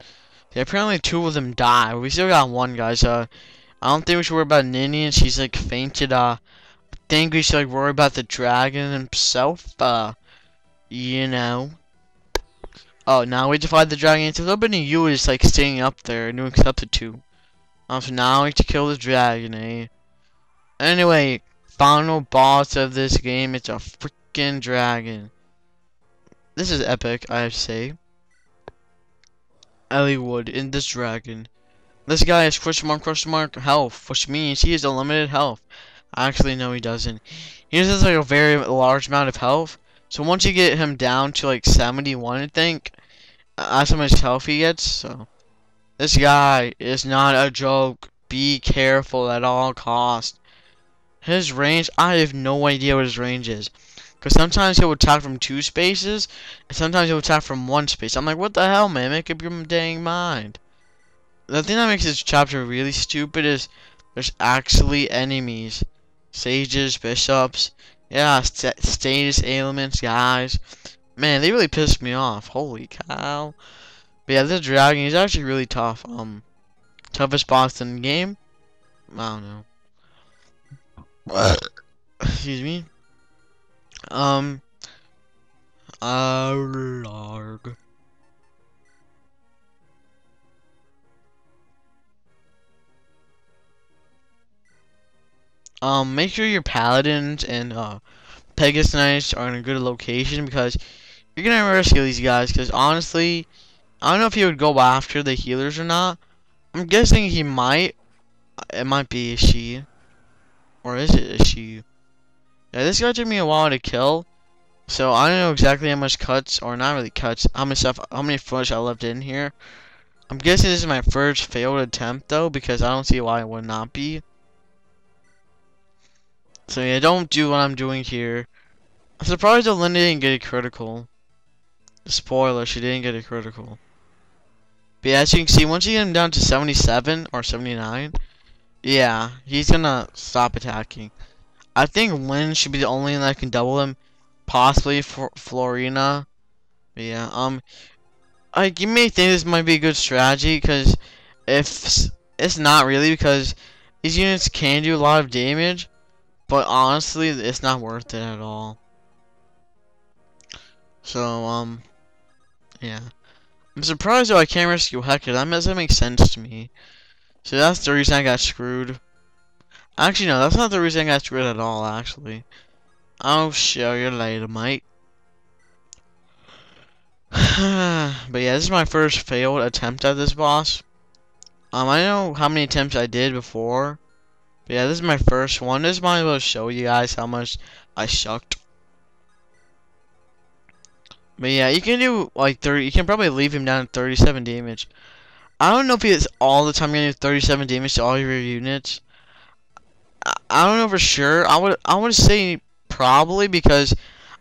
Yeah, apparently 2 of them die. We still got 1, guys. I don't think we should worry about Ninian. She's like fainted. I think we should like worry about the dragon himself. You know. Oh, now we defy the dragon. It's a little bit of you just like staying up there and doing substitute. So now we have to kill the dragon, eh? Anyway, final boss of this game. It's a freaking dragon. This is epic, I have to say. Eliwood in this dragon. This guy has question mark health, which means he has unlimited health. Actually, no, he doesn't. He just has like a very large amount of health. So once you get him down to like 71, I think, that's how much health he gets. So this guy is not a joke. Be careful at all costs. His range, I have no idea what his range is. Because sometimes he'll attack from 2 spaces, and sometimes he'll attack from 1 space. I'm like, what the hell, man? Make up your dang mind. The thing that makes this chapter really stupid is there's actually enemies. Sages, bishops, yeah, status ailments, guys. Man, they really pissed me off. Holy cow. But yeah, this dragon is actually really tough. Toughest boss in the game? I don't know. What? Excuse me. Arg. Make sure your paladins and Pegasus Knights are in a good location because you're gonna rescue these guys. Because honestly, I don't know if he would go after the healers or not. I'm guessing he might. It might be a she, or is it a she? Yeah, this guy took me a while to kill, so I don't know exactly how much cuts, or not really cuts, how many footage I left in here. I'm guessing this is my first failed attempt though, because I don't see why it would not be. So yeah, don't do what I'm doing here. I'm surprised that Linda didn't get a critical. Spoiler, she didn't get a critical. But yeah, as you can see, once you get him down to 77 or 79, yeah, he's gonna stop attacking. I think Lynn should be the only one that can double him, possibly for Florina. But yeah, you may think this might be a good strategy, because if it's not really, because these units can do a lot of damage, but honestly, it's not worth it at all. So, yeah. I'm surprised though I can't rescue Hector. That doesn't make sense to me. So that's the reason I got screwed. Actually, no, that's not the reason I got screwed at all, actually. I'll show you later, mate. But yeah, this is my first failed attempt at this boss. I know how many attempts I did before. But yeah, this is my first one. This might as well show you guys how much I sucked. But yeah, you can do like 30. You can probably leave him down at 37 damage. I don't know if it's all the time you're gonna do 37 damage to all your units. I don't know for sure. I would say probably, because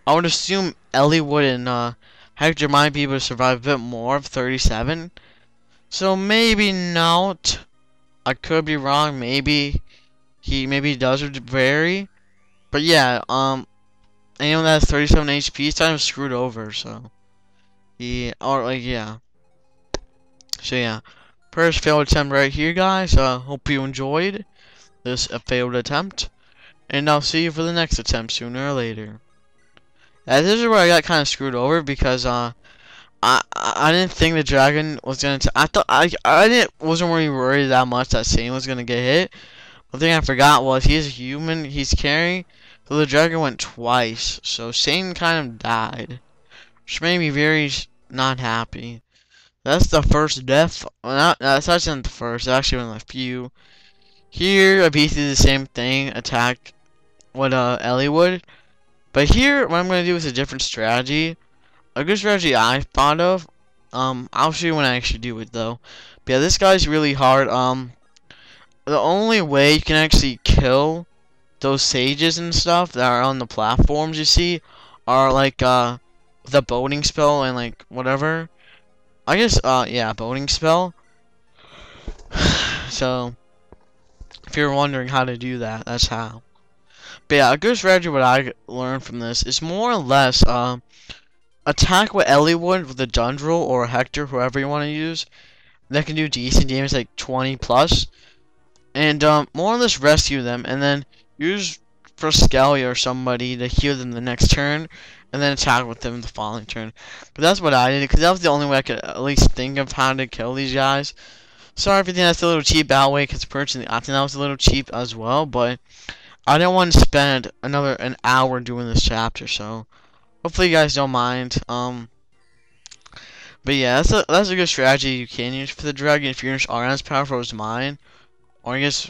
I would assume Ellie would and Hector might be able to survive a bit more of 37. So maybe not. I could be wrong. Maybe he does vary. But yeah, anyone that has 37 HP is kind of screwed over. So yeah, or like yeah. So yeah, first failed attempt right here, guys. Hope you enjoyed this failed attempt, and I'll see you for the next attempt sooner or later. This is where I got kind of screwed over, because I didn't think the dragon was gonna. Wasn't really worried that much that Satan was gonna get hit. The thing I forgot was he's a human. He's carrying, so the dragon went twice. So Satan kind of died, which made me very not happy. That's the first death. Well, that's not the first. It's actually one of the few. Here, I basically did the same thing. Attack what Ellie would. But here, what I'm gonna do is a different strategy. A good strategy I thought of. I'll show you when I actually do it though. But yeah, this guy's really hard. The only way you can actually kill those sages and stuff that are on the platforms you see are like the boating spell and like whatever. I guess yeah, boating spell. So if you're wondering how to do that, that's how. But yeah, a good strategy what I learned from this is more or less attack with Ellie would with a Dundrel or a Hector, whoever you want to use. That can do decent damage, like 20 plus. And more or less rescue them, and then use Skelly or somebody to heal them the next turn, and then attack with them the following turn. But that's what I did, because that was the only way I could at least think of how to kill these guys. Sorry if you think that's a little cheap that way, because personally I think that was a little cheap as well, but I didn't want to spend an hour doing this chapter, so hopefully you guys don't mind. But yeah, that's a good strategy you can use for the dragon if your units aren't as powerful as mine. Or I guess,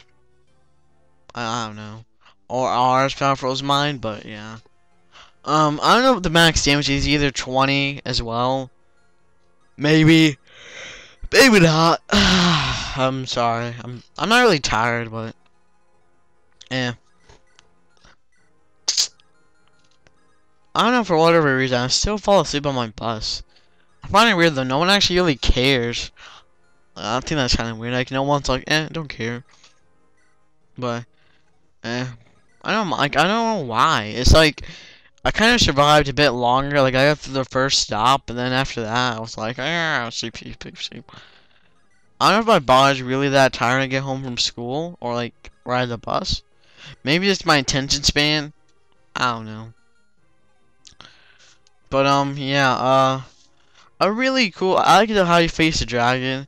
I don't know. Or are as powerful as mine, but yeah. I don't know if the max damage is either 20 as well. Maybe. Maybe not. I'm sorry. I'm not really tired, but yeah. I don't know, for whatever reason, I still fall asleep on my bus. I find it weird though, no one actually really cares. I think that's kind of weird, like no one's like, don't care. But, I don't know why. It's like, I kind of survived a bit longer, like I got through the first stop, and then after that, I was like, sleep. I don't know if my body's really that tired to get home from school, or like, ride the bus. Maybe it's my attention span. I don't know. But, yeah, a really cool, I like how you face a dragon.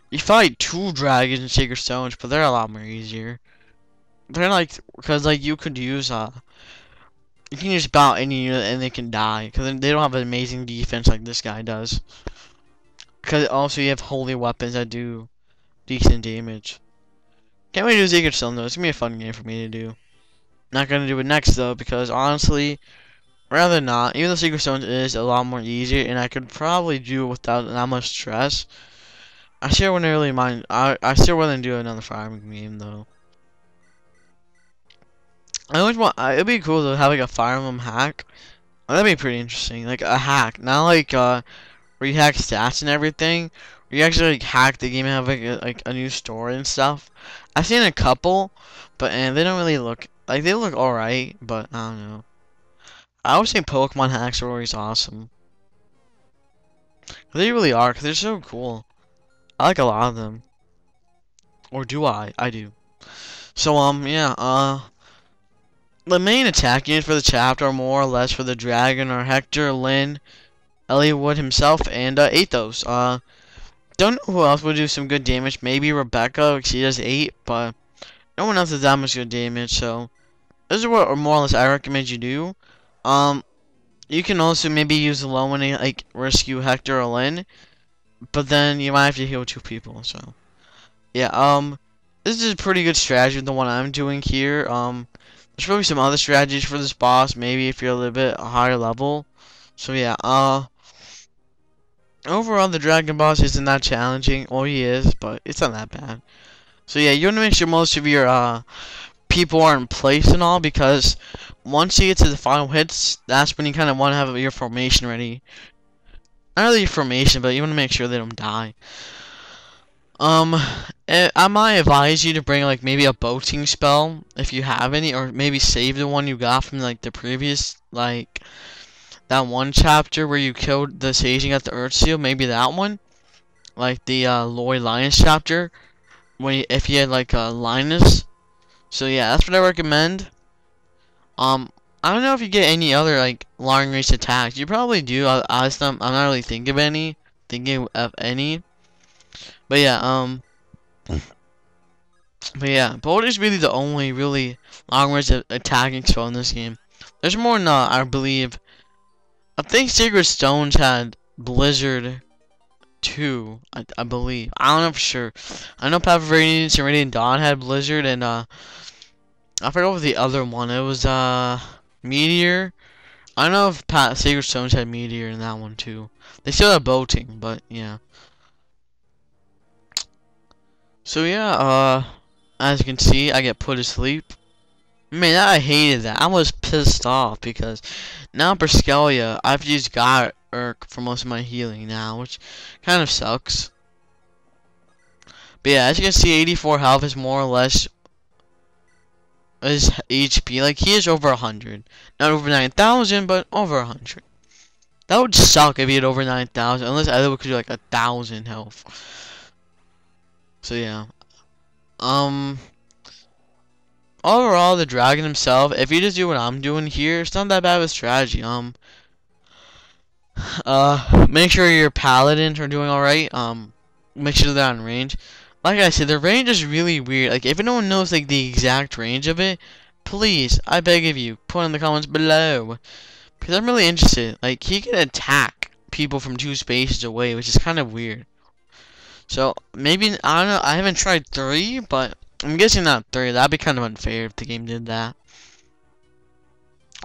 You fight 2 dragons in Sacred Stones, but they're a lot more easier. They're like, because like you could use, you can use about any unit and they can die, because they don't have an amazing defense like this guy does. Because also you have holy weapons that do decent damage. Can't wait to do Sacred Stone though, it's gonna be a fun game for me to do. Not gonna do it next though, because honestly, rather not. Even though Sacred Stones is a lot more easier, and I could probably do it without that much stress. I still wouldn't really mind. I still wouldn't do another Fire Emblem game though. I always want. It'd be cool to have like a Fire Emblem hack. That'd be pretty interesting. Like a hack, not like where you hack stats and everything. Where you actually like hack the game and have like a new story and stuff. I've seen a couple, but and they don't really look like they look alright. But I don't know. I always think Pokemon hacks are always awesome. They really are, because they're so cool. I like a lot of them. Or do I? I do. So, yeah, the main attack units for the chapter are more or less for the dragon are Hector, Lynn, Eliwood himself, and, Athos. Don't know who else would do some good damage. Maybe Rebecca, she does 8, but no one else does that much good damage, so those are what more or less I recommend you do. You can also maybe use the low one to, like, rescue Hector or Lynn, but then you might have to heal 2 people, so. Yeah, this is a pretty good strategy, the one I'm doing here. There's probably some other strategies for this boss, maybe if you're a little bit higher level. So yeah, overall the dragon boss isn't that challenging. Well, he is, but it's not that bad. So yeah, you want to make sure most of your, people are in place and all, because once you get to the final hits, that's when you kind of want to have your formation ready. Not really your formation, but you want to make sure they don't die. I might advise you to bring like maybe a boating spell if you have any, or maybe save the one you got from like the previous, like that one chapter where you killed the sage and got the earth seal. Maybe that one, like the Lloyd Linus chapter, when if you had like Linus. So yeah, that's what I recommend. I don't know if you get any other like long range attacks. You probably do. I'm not really thinking of any. But yeah, Bolt is really the only really long range attacking spell in this game. There's more than I believe. I think Sacred Stones had Blizzard 2, I believe. I don't know for sure. I know Path of Radiance and Radiant Dawn had Blizzard, and I forgot what the other one. It was Meteor. I don't know if Sacred Stones had Meteor in that one too. They still have boating, but yeah. So yeah, as you can see, I get put to sleep. Man, I hated that. I was pissed off because now Briskelia, I've used God Urk for most of my healing now, which kind of sucks. But yeah, as you can see, 84 health is more or less his HP. Like, he is over 100. Not over 9,000, but over 100. That would suck if he had over 9,000, unless Eliwood could do like 1,000 health. So yeah. Overall, the dragon himself, if you just do what I'm doing here, it's not that bad of a strategy. Make sure your paladins are doing alright. Make sure they're on range. Like I said, the range is really weird. Like, if anyone knows, like, the exact range of it, please, I beg of you, put in the comments below. Because I'm really interested. Like, he can attack people from 2 spaces away, which is kind of weird. So, maybe, I don't know, I haven't tried 3, but I'm guessing not 3. That'd be kind of unfair if the game did that.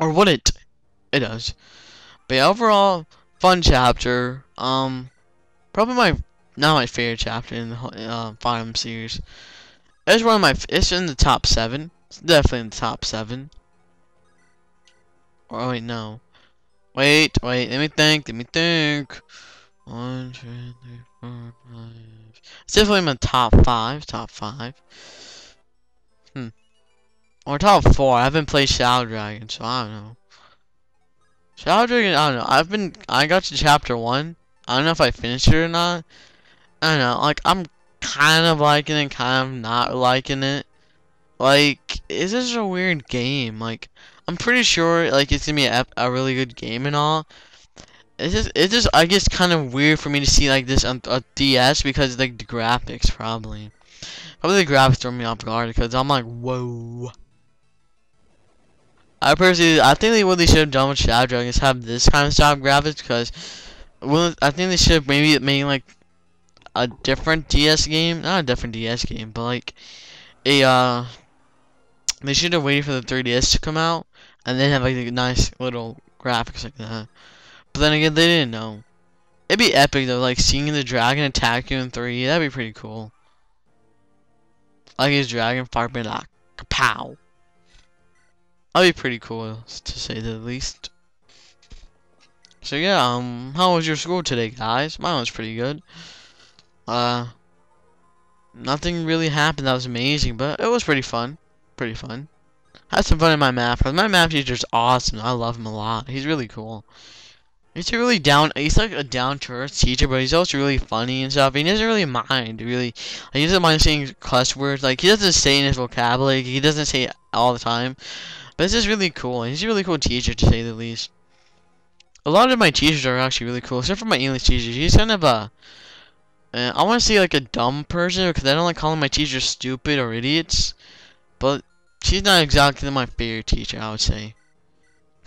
Or would it? It does. But yeah, overall, fun chapter. Probably not my favorite chapter in the whole Fire Emblem series. It's one of my, it's in the top 7. It's definitely in the top 7. Oh wait, no. Wait, let me think. 1, 2, 3, 4, 5. It's definitely in the top 5. Or top 4. I haven't played Shadow Dragon, so I don't know. Shadow Dragon, I don't know. I got to chapter 1. I don't know if I finished it or not. I don't know. Like, I'm kind of liking it, kind of not liking it. Like, it's just a weird game. Like, I'm pretty sure, like, it's gonna be a really good game and all. It's just, I guess, kind of weird for me to see, like, this on a DS because, like, the graphics, probably. Probably the graphics throw me off guard because I'm like, whoa. I think what they should have done with Shadow Dragon is have this kind of style of graphics, because I think they should have maybe made like a different DS game, not a different DS game, but like a they should have waited for the 3DS to come out and then have like a nice little graphics like that. But then again, they didn't know. It'd be epic though, like seeing the dragon attack you in 3. That'd be pretty cool. Like his dragon fire being like kapow. That'd be pretty cool to say the least. So yeah, how was your school today, guys? Mine was pretty good. Nothing really happened that was amazing, but it was pretty fun. Pretty fun. Had some fun in my math. My math teacher's awesome. I love him a lot. He's really cool. He's like a down-to-earth teacher, but he's also really funny and stuff. He doesn't really mind, really. Like, he doesn't mind saying cuss words. Like, he doesn't say in his vocabulary. He doesn't say it all the time. But it's just really cool. He's a really cool teacher, to say the least. A lot of my teachers are actually really cool, except for my English teacher. He's kind of a... I want to say, like, a dumb person, because I don't like calling my teachers stupid or idiots. But she's not exactly my favorite teacher, I would say.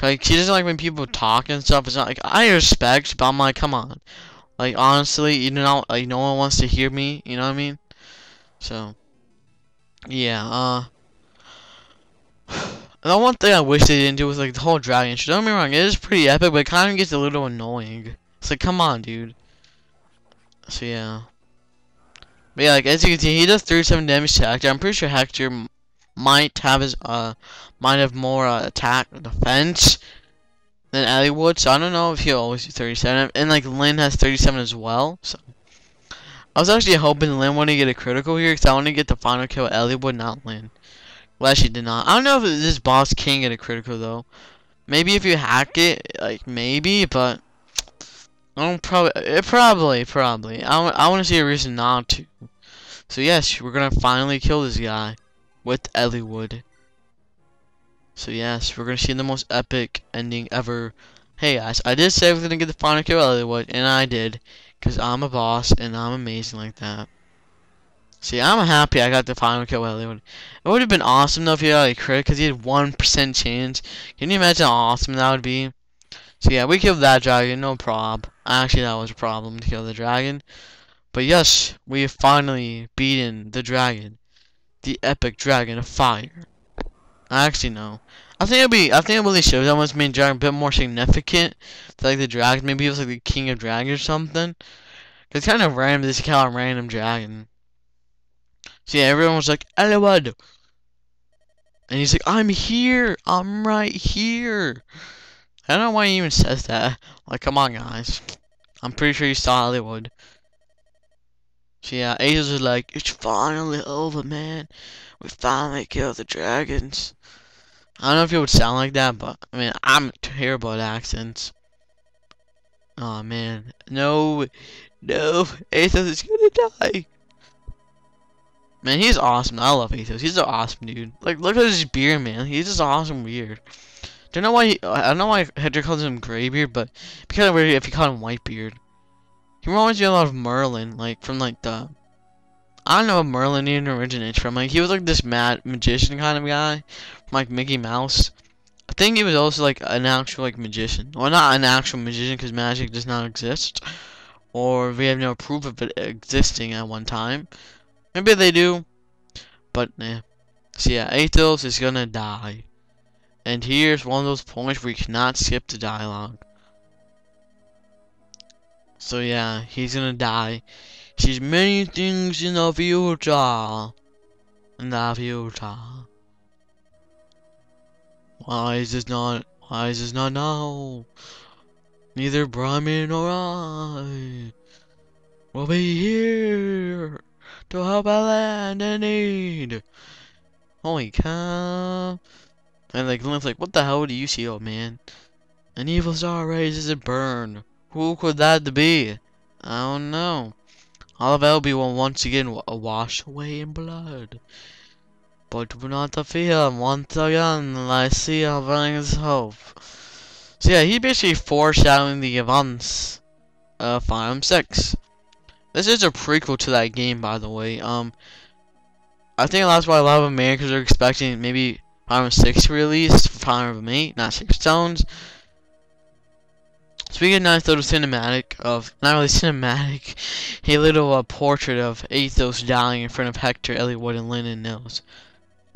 Like, she doesn't like when people talk and stuff. It's not like, I respect, but I'm like, come on. Like, honestly, you know, like, no one wants to hear me, you know what I mean? So, yeah, the one thing I wish they didn't do was, like, the whole dragon shit. Don't get me wrong, it is pretty epic, but it kind of gets a little annoying. It's like, come on, dude. So, yeah. But, yeah, like, as you can see, he does 37 damage to Hector. I'm pretty sure Hector might have more attack or defense than Ellie would, so I don't know if he'll always do 37. And like Lynn has 37 as well, so I was actually hoping Lynn wouldn't get a critical here, because I want to get the final kill Ellie would, not Lynn. Well, she did not. I don't know if this boss can get a critical though. Maybe if you hack it, like maybe, but I don't probably. I want to see a reason not to. So yes, we're gonna finally kill this guy with Elliewood. So yes, we're gonna see the most epic ending ever. Hey guys, I did say I was gonna get the final kill Elliewood, and I did, cause I'm a boss and I'm amazing like that. See, I'm happy I got the final kill Elliewood. It would have been awesome though if he got a crit, cause he had 1% chance. Can you imagine how awesome that would be? So yeah, we killed that dragon, no prob. Actually, that was a problem to kill the dragon. But yes, we have finally beaten the dragon. The epic dragon of fire. Actually, no. I think it really shows that what's made dragon a bit more significant to like the dragon. Maybe he was like the king of dragons or something. It's kind of random, this kind of random dragon. So yeah, everyone was like, Elliewood. And he's like, I'm here. I'm right here. I don't know why he even says that. Like, come on, guys. I'm pretty sure you saw Elliewood. So yeah, Aces was like, it's finally over, man. We finally killed the dragons. I don't know if it would sound like that, but I mean, I'm terrible at accents. Oh man, no, Athos is gonna die. Man, he's awesome. I love Athos. He's an awesome dude. Like, look at his beard, man. He's just awesome beard. Don't know why. I don't know why Hector calls him Graybeard, but it'd be kind of weird if he called him Whitebeard. He reminds me a lot of Merlin, like from like the. I don't know what Merlin even originates from. Like, he was like this mad magician kind of guy, from like Mickey Mouse. I think he was also like an actual like magician. Well, not an actual magician, because magic does not exist, or we have no proof of it existing at one time. Maybe they do, but nah. So yeah, Athos is gonna die, and here's one of those points where you cannot skip the dialogue. So yeah, he's gonna die. Sees many things in the future. Why is this not now? Neither Brahmin nor I will be here to help a land in need. Holy cow. And like Lynn's like, what the hell do you see, old man? An evil star raises and burn. Who could that be? I don't know. All of Elby will once again wash away in blood. But do not fear, once again I see our brings hope. So yeah, he basically foreshadowing the events of Fire Emblem 6. This is a prequel to that game, by the way. I think that's why a lot of Americans are expecting maybe Fire Emblem 6 release for Fire Emblem 8, not 6 Stones. Speaking of nice little cinematic of, not really cinematic, a little portrait of Athos dying in front of Hector, Elliewood, and Lynn and Nils.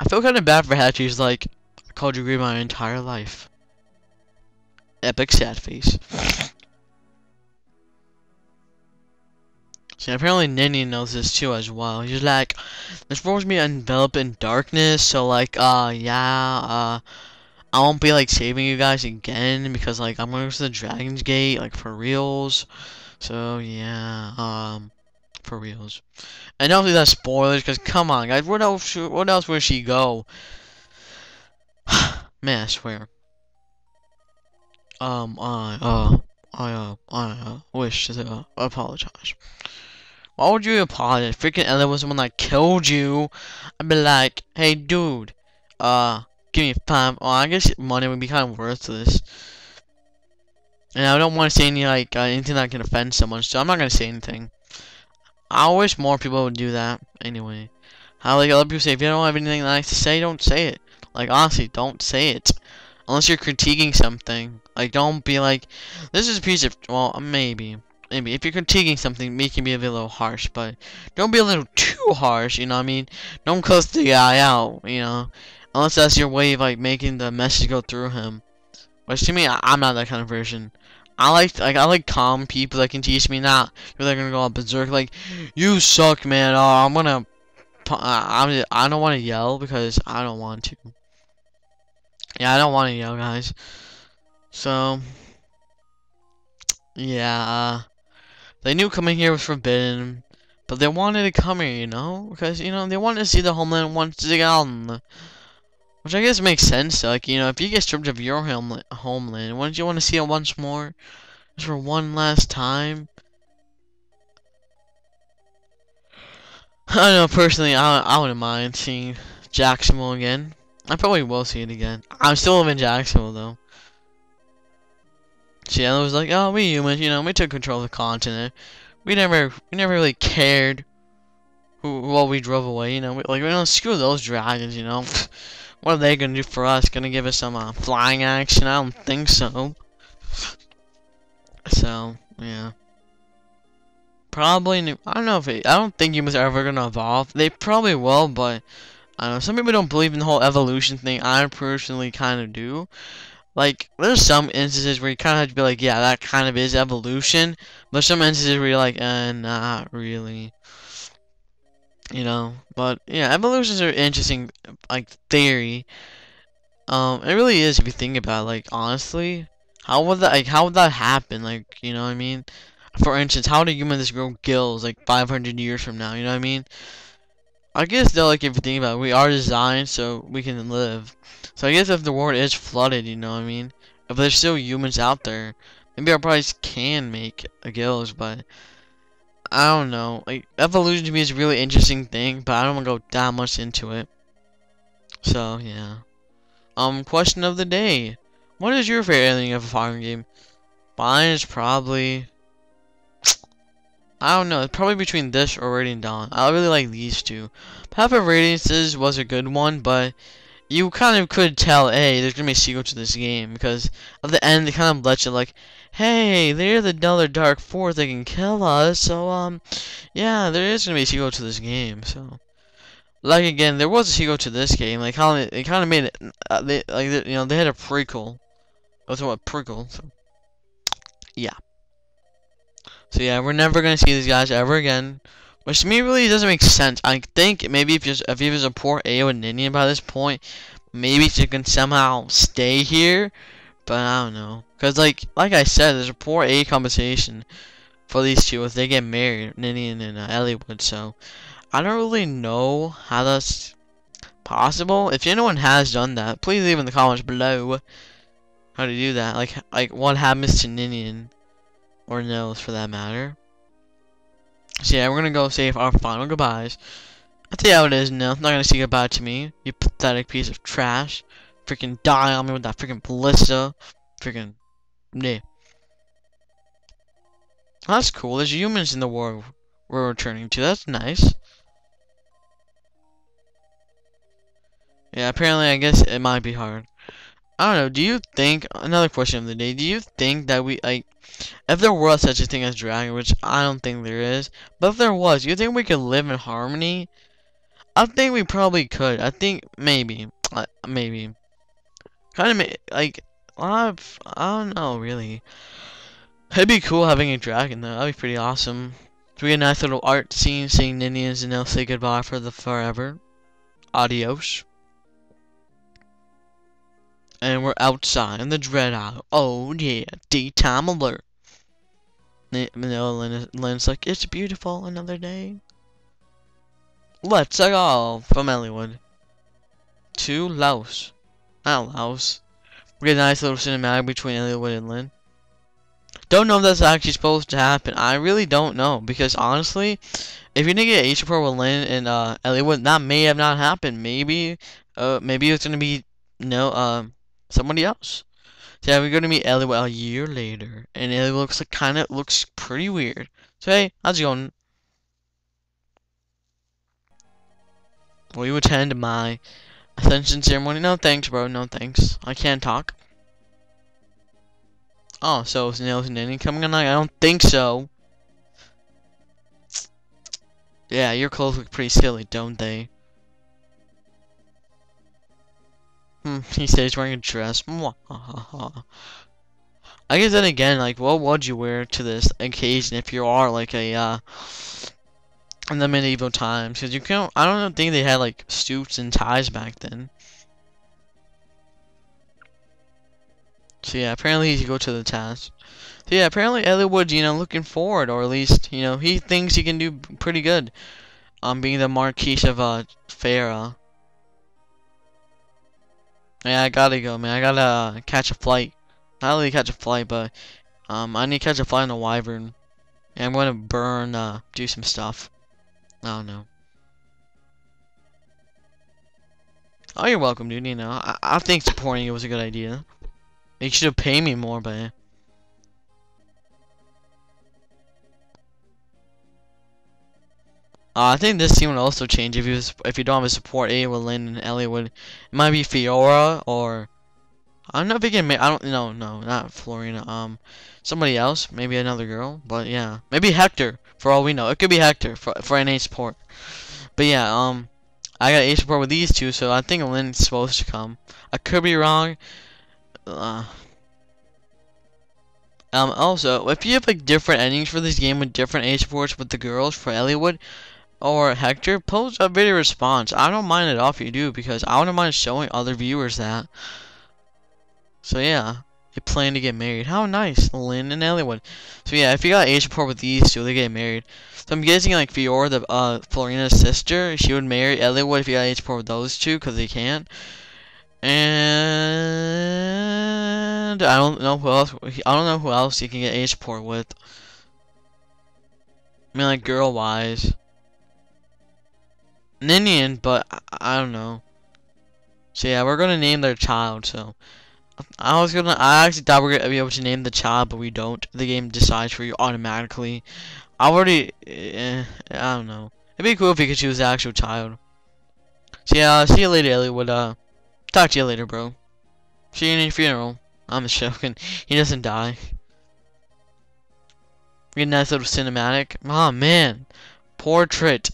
I feel kind of bad for Hector. He's like, I called you great my entire life. Epic sad face. See, apparently Ninian knows this too as well. He's like, this world's be enveloped in darkness, so like, I won't be like saving you guys again because like I'm going to the Dragon's Gate, like for reals. So yeah, for reals. And obviously that's spoilers, because come on, guys, what else would she go? Man, I swear. I wish to apologize. Why would you apologize? Freaking Ella was the one that killed you. I'd be like, hey, dude, give me 5. Oh, I guess money would be kind of worthless. And I don't want to say any like anything that can offend someone, so I'm not gonna say anything. I wish more people would do that. Anyway, how like other people say, if you don't have anything nice to say, don't say it. Like honestly, don't say it unless you're critiquing something. Like don't be like, this is a piece of. Well, maybe if you're critiquing something, make it be a little harsh, but don't be a little too harsh. You know what I mean? Don't cuss the guy out. You know, unless that's your way of like making the message go through him. Which to me, I'm not that kind of person. I like calm people that can teach me, not people that are gonna go all berserk like, you suck, man. I'm gonna, I don't want to yell because I don't want to. Yeah, I don't want to yell, guys. So, yeah, they knew coming here was forbidden, but they wanted to come here, you know, because you know they wanted to see the homeland once again. Which I guess makes sense. Like, you know, if you get stripped of your homeland, wouldn't you want to see it once more? Just for one last time? I don't know, personally, I wouldn't mind seeing Jacksonville again. I probably will see it again. I'm still living in Jacksonville, though. See, I was like, oh, we humans, you know, we took control of the continent. We never really cared while we drove away, you know. We don't screw those dragons, you know. What are they gonna do for us? Gonna give us some flying action? I don't think so. So yeah, probably. I don't know if I don't think humans are ever gonna evolve. They probably will, but I don't know. Some people don't believe in the whole evolution thing. I personally kind of do. Like, there's some instances where you kind of have to be like, yeah, that kind of is evolution. But some instances where you're like, not really. You know, but yeah, evolutions are interesting, like theory. It really is if you think about it, like honestly, how would that happen? Like, you know what I mean? For instance, how do humans grow gills like 500 years from now? You know what I mean? I guess though, like if you think about it, we are designed so we can live. So I guess if the world is flooded, you know what I mean? If there's still humans out there, maybe our bodies can make gills, but I don't know. Like evolution to me is a really interesting thing, but I don't want to go that much into it. So yeah. Question of the day. What is your favorite ending of a fighting game? Mine is probably, I don't know, it's probably between this or Radiant Dawn. I really like these two. Path of Radiances was a good one, but you kind of could tell, hey, there's gonna be a sequel to this game, because at the end they kind of let you like, hey, there's another Dark Force that can kill us, so yeah, there is gonna be a sequel to this game, so. Like again, there was a sequel to this game. Like how it kind of made it. You know, they had a prequel. That's what prequel. So yeah. So yeah, we're never gonna see these guys ever again, which to me really doesn't make sense. I think maybe if he was a poor AO and Ninian by this point, maybe she can somehow stay here. But I don't know, cause like I said, there's a poor A compensation for these two if they get married, Ninian and Ellie would. So. I don't really know how that's possible. If anyone has done that, please leave in the comments below how to do that. Like what happens to Ninian or Nils for that matter. So yeah, we're gonna go say our final goodbyes. I'll tell you how it is, Nils. Not gonna say goodbye to me, you pathetic piece of trash. Freaking die on me with that freaking ballista. Freaking yeah. That's cool. There's humans in the world we're returning to. That's nice. Yeah, apparently I guess it might be hard. I don't know, do you think, another question of the day, do you think that we, like, if there was such a thing as dragon, which I don't think there is, but if there was, do you think we could live in harmony? I think we probably could. I think maybe. Maybe. Kind of, like, I don't know, really. It'd be cool having a dragon, though. That'd be pretty awesome. So we get a nice little art scene seeing Ninians and they'll say goodbye for the forever. Adios. And we're outside in the Dread Isle. Oh yeah, daytime alert. Lynn's like, it's beautiful, another day. Let's go from Elliowood to Laos. Not Laos. We get a nice little cinematic between Elliowood and Lynn. Don't know if that's actually supposed to happen. I really don't know, because honestly, if you didn't get H support with Lynn and Elliowood, that may have not happened. Maybe it's gonna be somebody else. So yeah, we're gonna meet Elliowood a year later, and Elliowood looks pretty weird. So hey, how's it going? Will you attend my ascension ceremony? No thanks, bro. No thanks. I can't talk. Oh, so is Nails and Nanny coming tonight? I don't think so. Yeah, your clothes look pretty silly, don't they? He says he's wearing a dress. I guess then again, like, what would you wear to this occasion if you are like a in the medieval times? Because you can't. I don't think they had like suits and ties back then. So yeah, apparently he go to the task. So yeah, apparently Elliowood's, looking forward, or at least, he thinks he can do pretty good. Being the Marquis of Farah. Yeah, I gotta go, man. I gotta catch a flight. Not really catch a flight, but I need to catch a flight on the Wyvern. And I'm gonna do some stuff. I don't know. Oh, you're welcome, dude. I think supporting you was a good idea. You should have paid me more, but I think this team would also change if you don't have a support A with Lynn and Elliowood. It might be Fiora or I'm not thinking. I don't. No, not Florina. Somebody else. Maybe another girl. But yeah, maybe Hector. For all we know, it could be Hector for an A support. But yeah, I got A support with these two, so I think Lynn's supposed to come. I could be wrong. Also, if you have like different endings for this game with different A supports with the girls for Elliowood or Hector, post a video response. I don't mind it all if you do, because I wouldn't mind showing other viewers that. So yeah, they plan to get married. How nice, Lynn and Elliowood. So yeah, if you got age support with these two, they get married. So I'm guessing like Fiora, the Florina's sister, she would marry Elliowood if you got age support with those two, because they can't. And I don't know who else. I don't know who else you can get age support with. I mean, like girl wise, Ninian, but I don't know. So yeah, we're gonna name their child. So I actually thought we were gonna be able to name the child, but we don't. The game decides for you automatically. I don't know. It'd be cool if you could choose the actual child. So yeah, see you later, Elliowood. Talk to you later, bro. See you in your funeral. I'm just joking. He doesn't die. We get a nice little cinematic. Oh man, portrait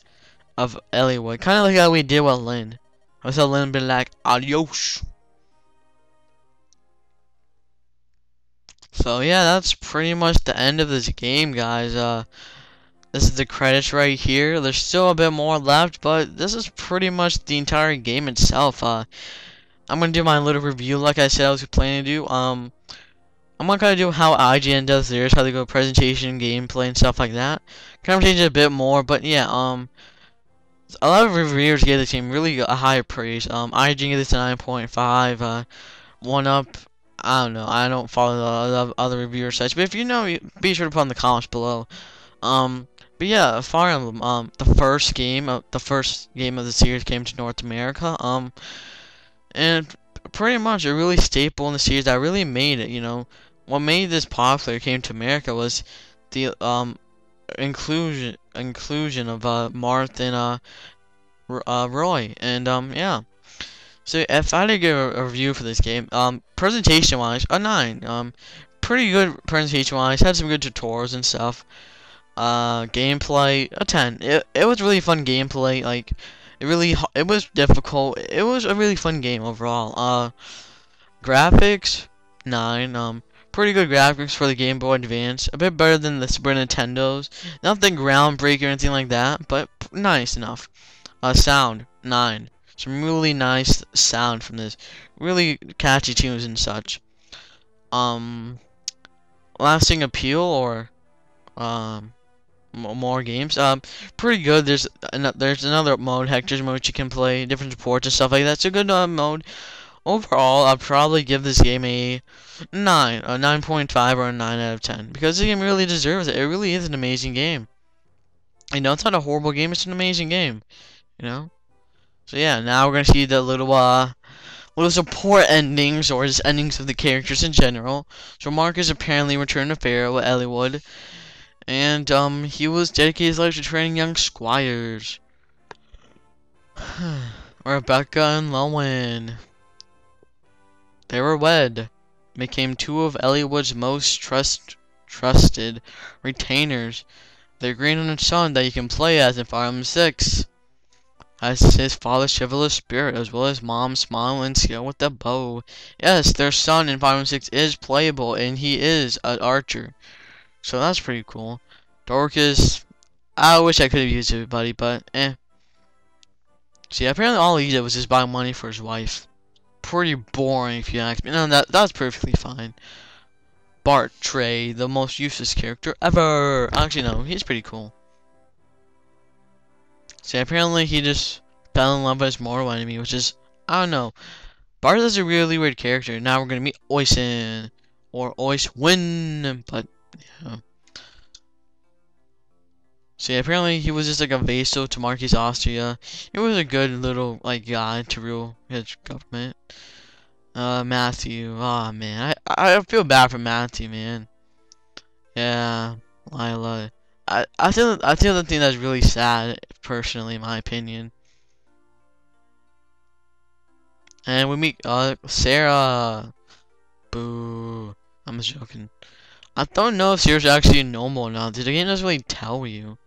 of Elliowood. Kind of like how we did with Lynn. I saw Lynn be like, adios. So yeah, that's pretty much the end of this game, guys. This is the credits right here. There's still a bit more left, but this is pretty much the entire game itself. I'm gonna do my little review, like I said I was planning to do. I'm not gonna do how IGN does theirs, how they go presentation, gameplay, and stuff like that. Kind of change it a bit more, but yeah. A lot of reviewers gave the team really a high praise. IGN gave this a 9.5. 1UP. I don't know. I don't follow the other reviewer sites, but if you know, be sure to put in the comments below. But yeah, Fire Emblem. The first game of the series came to North America. And pretty much a really staple in the series that really made it. What made this popular came to America was the inclusion of Marth and Roy, and yeah. So if I had to give a review for this game, presentation wise, a 9. Pretty good presentation wise, had some good tutorials and stuff. Gameplay, a 10. It was really fun gameplay. Like it was difficult. It was a really fun game overall. Graphics, 9. Pretty good graphics for the Game Boy Advance. A bit better than the Super Nintendo's. Nothing groundbreaking or anything like that, but nice enough. Sound 9. Some really nice sound from this. Really catchy tunes and such. Lasting appeal or more games. Pretty good. There's another mode, Hector's mode, you can play different supports and stuff like that. It's a good mode. Overall, I'll probably give this game a 9, a 9.5 or a 9 out of 10 because the game really deserves it. It really is an amazing game. You know, it's not a horrible game. It's an amazing game. You know. So yeah, now we're gonna see the little support endings or just endings of the characters in general. So Marcus apparently returned to Pharaoh with Elliewood. And, he was dedicated his life to training young squires. Rebecca and Lowen. They were wed. Became two of Elliewood's most trusted retainers. They agreed on a son that he can play as in Fire Emblem 6. As his father's chivalrous spirit, as well as mom's smile and skill with the bow. Yes, their son in Fire Emblem 6 is playable, and he is an archer. So that's pretty cool. Dorcas, I wish I could have used everybody, but eh. See, apparently all he did was just buy money for his wife. Pretty boring if you ask me. No, that's perfectly fine. Bart Trey, the most useless character ever. Actually, no, he's pretty cool. See, apparently he just fell in love with his mortal enemy, which is, I don't know. Bart is a really weird character. Now we're gonna meet Oisin or Oiswin, but yeah. See, apparently he was just like a vassal to Marquis Austria. He was a good little like guy to rule his government. Matthew. Oh man, I feel bad for Matthew, man. Yeah, Lila. I feel the thing that's really sad, personally, in my opinion. And we meet Sarah. Boo. I'm just joking. I don't know if Sarah's actually normal or not. The game doesn't really tell you.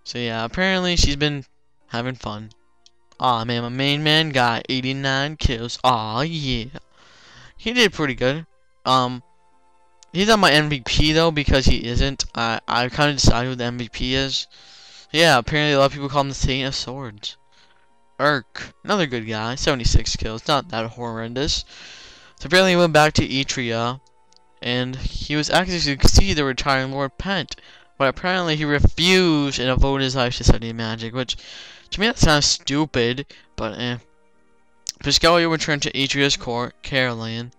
So yeah, apparently she's been having fun. Aw man, my main man got 89 kills. Aw yeah. He did pretty good. He's not my MVP though because he isn't. I kind of decided who the MVP is. Yeah, apparently a lot of people call him the Saint of Swords. Urk, another good guy, 76 kills, not that horrendous. So apparently he went back to Etria, and he was actually to succeed the retiring Lord Pent, but apparently he refused and devoted his life to studying magic, which to me that sounds stupid, but eh. Piscalia returned to Etria's court, Caroline,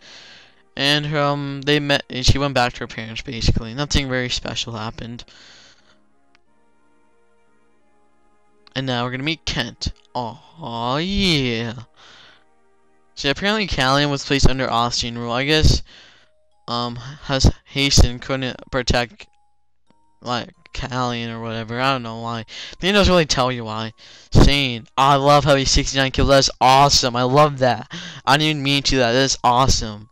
and they met, and she went back to her parents basically. Nothing very special happened. And now we're gonna meet Kent. Oh yeah. So apparently Callian was placed under Austrian rule. I guess Hasten couldn't protect like Callian or whatever. I don't know why. They doesn't really tell you why. Shane. Oh, I love how he's 69 kills. That's awesome. I love that. I didn't even mean to that. That's awesome.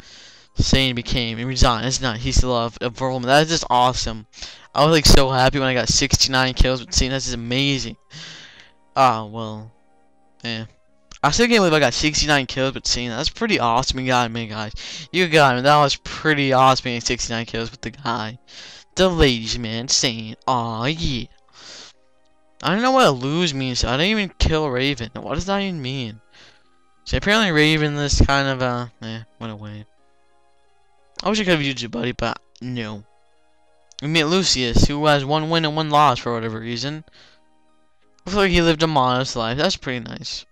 Shane became and resigned. It's not. He's still a Verlman. That is just awesome. I was like so happy when I got 69 kills with Shane. That's just amazing. Ah, well. Yeah. I still can't believe I got 69 kills with Shane. That's pretty awesome. You got me, guys. You got me. That was pretty awesome getting 69 kills with the guy. The ladies, man. Shane. Aw, yeah. I don't know what lose means. I didn't even kill Raven. What does that even mean? So apparently Raven is kind of, went away. I wish I could have used it, buddy, but no. We meet Lucius, who has 1 win and 1 loss for whatever reason. Looks like he lived a modest life. That's pretty nice.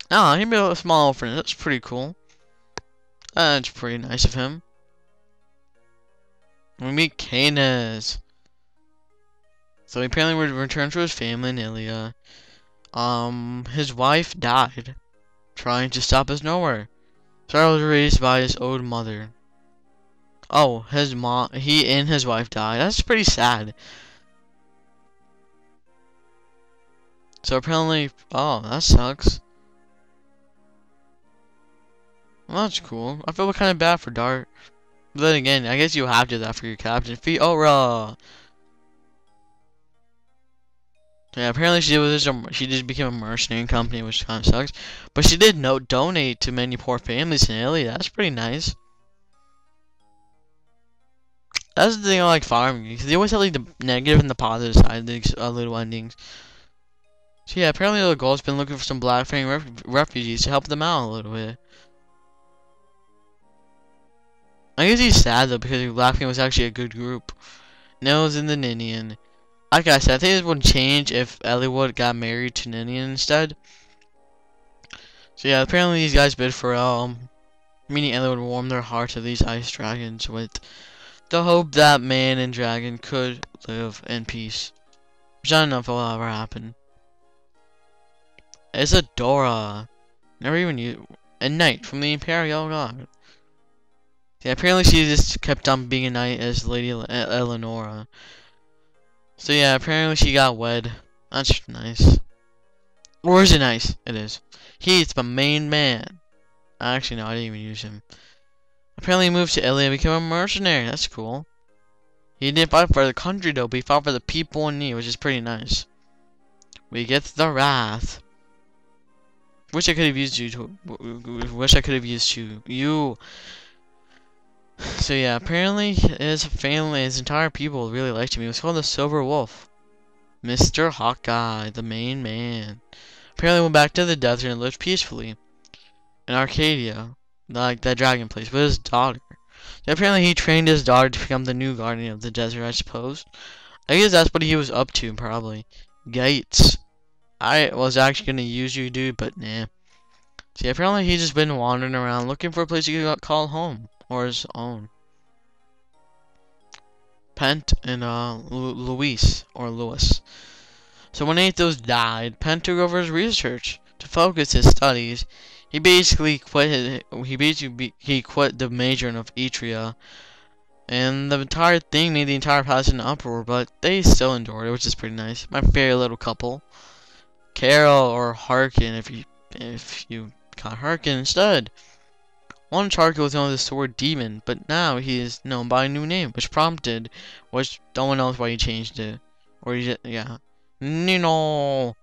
Ah, he built a small orphanage. That's pretty cool. That's pretty nice of him. We meet Canis. So he apparently returned to his family in Ilia. His wife died trying to stop us nowhere. Sarah was raised by his old mother. Oh, he and his wife died. That's pretty sad. So apparently, oh, that sucks. Well, that's cool. I feel kind of bad for Dart. But then again, I guess you have to do that for your captain. Fiora! Yeah, apparently she just became a mercenary company, which kind of sucks. But she did donate to many poor families in Italy. That's pretty nice. That's the thing I like farming, because they always have like the negative and the positive side of these little endings. So yeah, apparently the goal's been looking for some Black Fang refugees to help them out a little bit. I guess he's sad though, because Black Fang was actually a good group. Nils and the Ninian. Like I said, I think this would change if Eliwood got married to Ninian instead. So yeah, apparently these guys bid for meaning Eliwood would warm their hearts to these ice dragons with the hope that man and dragon could live in peace. Which I don't know if it will ever happen. Isadora. Never even knew. A knight from the Imperial Guard. Yeah, apparently she just kept on being a knight as Lady Eleonora. So yeah, apparently she got wed. That's nice. Or is it nice? It is. He's the main man. Actually, no, I didn't even use him. Apparently he moved to Italy and became a mercenary. That's cool. He didn't fight for the country though, but he fought for the people in need, which is pretty nice. We get the wrath. Wish I could have used you to. Wish I could have used you. So yeah, apparently his family, his entire people really liked him. He was called the Silver Wolf. Mr. Hawkeye, the main man. Apparently went back to the desert and lived peacefully in Arcadia, like that dragon place, with his daughter. So apparently he trained his daughter to become the new guardian of the desert, I suppose. I guess that's what he was up to, probably. Gates. I was actually gonna use you, dude, but nah. See, apparently he's just been wandering around looking for a place he could call home, or his own. Pent and Luis, or Lewis. So when Athos died, Pent took over his research to focus his studies. He basically quit. He quit the majoring of Etria, and the entire thing made the entire palace an uproar. But they still endured it, which is pretty nice. My favorite little couple, Carol or Harkin, if you got Harkin instead. Once Harkin was known as the Sword Demon, but now he is known by a new name, which no one knows why he changed it, or he just, yeah. Nino.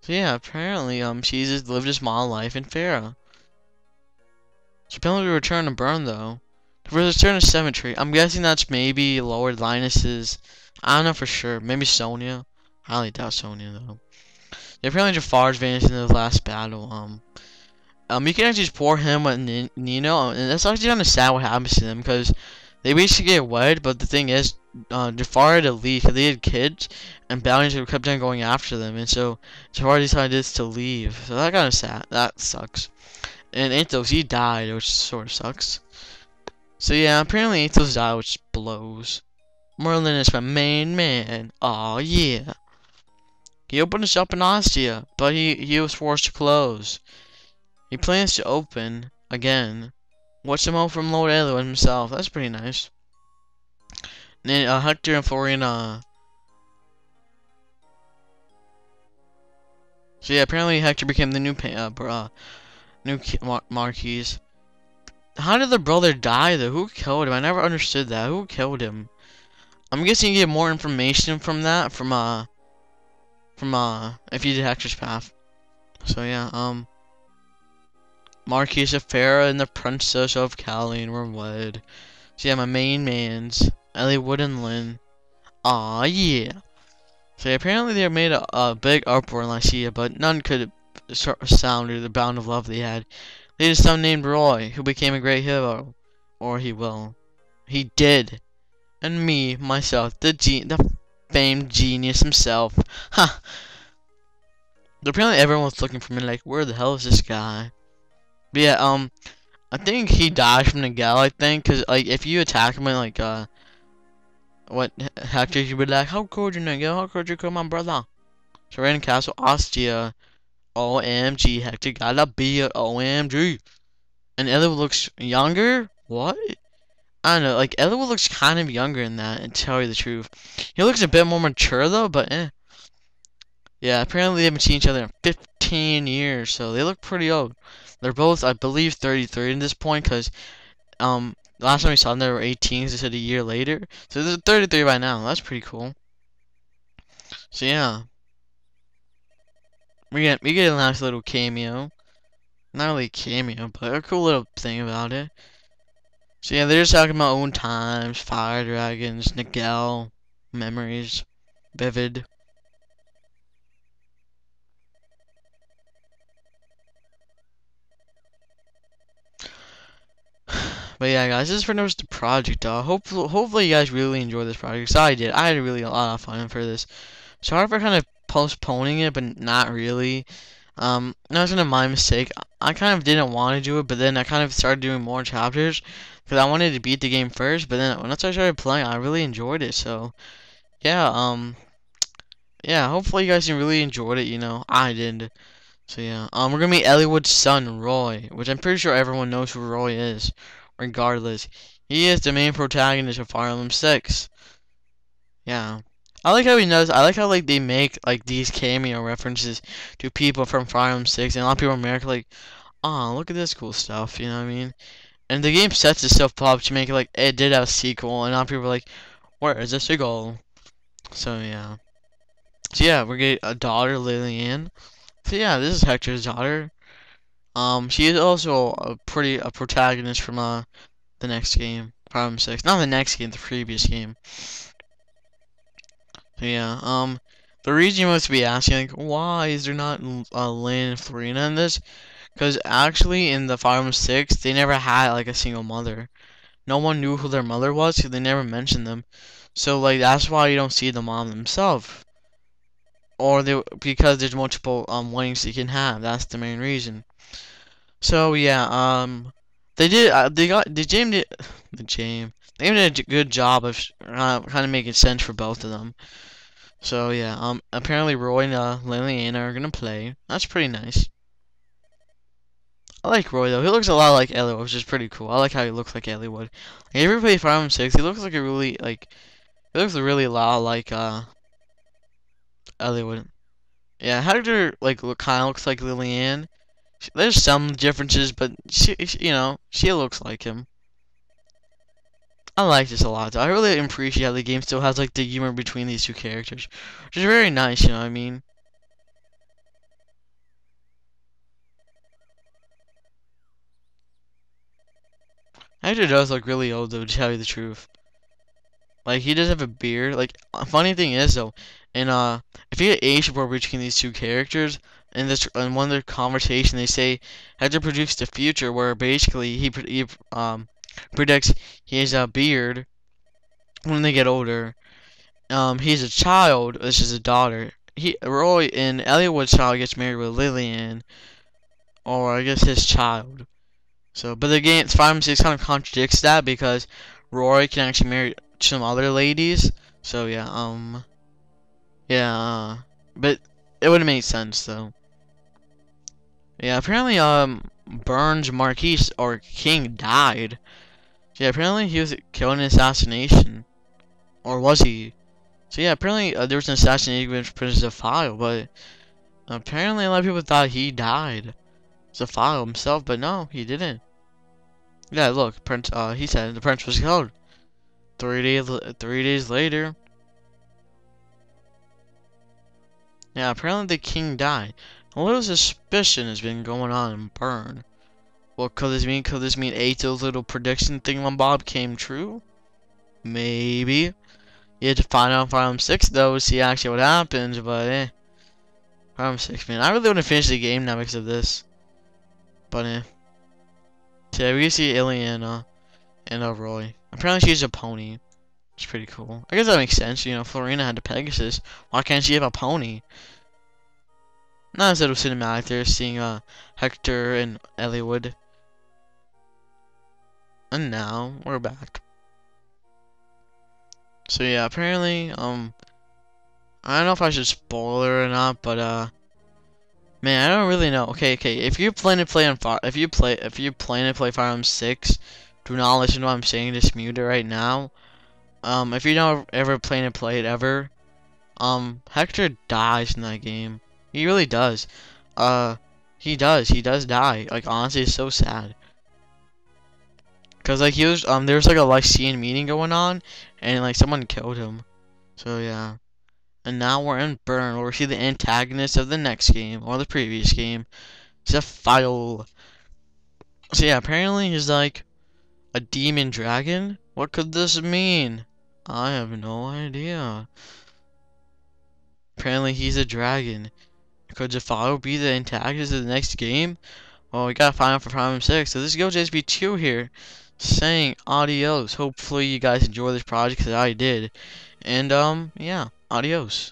So yeah, apparently, she just lived a small life in Farah. She apparently returned to Bern though. To return to Cemetery, I'm guessing that's maybe Lord Linus's. I don't know for sure. Maybe Sonia. I highly doubt Sonia though. Yeah, apparently Jafar's vanished in the last battle. You can actually just pour him with Nino, and that's actually kind of sad what happens to them because they basically get wed. But the thing is, Jafar had to leave because they had kids, and bounties kept on going after them, and so Jafar decided to leave. So that kind of sad. That sucks. And Athos, he died, which sort of sucks. So yeah, apparently Athos died, which blows. Merlin is my main man. Aw, yeah. He opened a shop in Ostia, but he was forced to close. He plans to open again. Watch some help from Lord Eliwood himself. That's pretty nice. And then Hector and Florian. So yeah, apparently Hector became the new Marquis. How did the brother die though? Who killed him? I never understood that. Who killed him? I'm guessing you get more information from that from if you did Hector's path. So yeah, Marquis of Farah and the Princess of Callian were wed. So yeah, my main mans, Eliwood and Lynn. Aw, yeah. So yeah, apparently they made a big uproar in Lycia, but none could sound the bound of love they had. They had a son named Roy, who became a great hero. Or he will. He did. And me, myself, the famed genius himself. Ha! Apparently everyone was looking for me like, where the hell is this guy? But yeah, I think he died from Nergal, I think, cause like if you attack him and like what Hector, he would be like, how could you Nergal? How could you kill my brother? So we're in Castle Ostia. OMG, Hector got a beard. OMG. And Eliwood looks younger? What? I don't know, like Eliwood looks kind of younger in that, and tell you the truth. He looks a bit more mature though, but eh. Yeah, apparently they haven't seen each other in 15 years, so they look pretty old. They're both, I believe, 33 at this point, because last time we saw them they were 18, because they said a year later. So they're 33 by now. That's pretty cool. So yeah, we get a nice little cameo. Not really a cameo, but a cool little thing about it. So yeah, they're just talking about old times, fire dragons, Nergal, memories, vivid. But yeah, guys, this is pretty much the project. Hopefully you guys really enjoy this project. 'Cause I did. I had a lot of fun for this. Sorry for kind of postponing it, but not really. That was kind of my mistake. I kind of didn't want to do it, but then I kind of started doing more chapters because I wanted to beat the game first. But then once I started playing, I really enjoyed it. So yeah, yeah. Hopefully you guys really enjoyed it. You know, I did. So yeah, we're gonna meet Elliott's son, Roy, which I'm pretty sure everyone knows who Roy is. Regardless, he is the main protagonist of Fire Emblem 6. Yeah. I like how he knows. I like how like they make like these cameo references to people from Fire Emblem 6, and a lot of people in America like, oh, look at this cool stuff. You know what I mean? And the game sets itself up to make it like it did have a sequel, and a lot of people are like, where is the sequel? So yeah. So yeah, we're getting a daughter, Lillian. So yeah, this is Hector's daughter. She is also a protagonist from the next game, Fire Emblem 6. Not the next game, the previous game. So yeah, the reason you must be asking, like, why is there not Lynn and Florina in this? Because actually, in the Fire Emblem 6, they never had, like, a single mother. No one knew who their mother was, because they never mentioned them. So, like, that's why you don't see the mom themselves. Or because there's multiple, wings you can have. That's the main reason. So, yeah, they did, they did a good job of, kind of making sense for both of them. So yeah, apparently Roy and Lillian are gonna play. That's pretty nice. I like Roy though. He looks a lot like Ellie, which is pretty cool. I like how he looks like Ellie would. Like, if you ever play Fire Emblem 6, he looks like he looks really a lot like Ellie would. Yeah, Hector kind of looks like Lillian. There's some differences, but she looks like him. I like this a lot though. I really appreciate how the game still has like the humor between these two characters, which is very nice. You know what I mean? Hector does look really old though, to tell you the truth. Like he does have a beard. Like funny thing is though, and if you get age report between these two characters, in one of their conversation they say Hector predicts the future, where basically he predicts he has a beard when they get older. He's a child. This is a daughter. Roy and Elliot's child gets married with Lillian, or I guess his child. So, but the game, Fire Emblem 6 kind of contradicts that because Roy can actually marry some other ladies. So yeah, yeah, but it would have made sense though. Yeah, apparently, Burns Marquis or King died. Yeah, apparently he was killed in an assassination, or was he? So yeah, apparently there was an assassination against Princess File, but apparently a lot of people thought he died. Zafile himself, but no, he didn't. Yeah, look, Prince. He said the prince was killed. 3 days later. Yeah, apparently the king died. A little suspicion has been going on in Burn. What could this mean? Could this mean Ato's little prediction thingamabob came true? Maybe. You have to find out Fire Emblem 6 though, see actually what happens, but Fire Emblem 6, man. I really want to finish the game now because of this. But so yeah, we can see Ileana and Roy. Apparently she's a pony. It's pretty cool. I guess that makes sense, you know, Florina had the Pegasus. Why can't she have a pony? Not instead of cinematic there, seeing Hector and Elliot. And now we're back. So yeah, apparently, I don't know if I should spoil it or not, but man, I don't really know. Okay, if you plan to play on if you plan to play Fire Emblem 6, do not listen to what I'm saying. Just mute it right now. If you don't ever plan to play it ever, Hector dies in that game. He really does. He does die. Like honestly, it's so sad. Cause like he was there was like a Lycean meeting going on, and like someone killed him. So yeah. And now we're in Burn, where we see the antagonist of the next game, or the previous game, Zephyl. So yeah, apparently he's like, A demon dragon? What could this mean? I have no idea. Apparently he's a dragon. Could Jafaro be the antagonist of the next game? Well, we gotta find out for Prime 6. So this is GoJSB2 here, saying adios. Hopefully you guys enjoy this project, because I did. And, yeah, adios.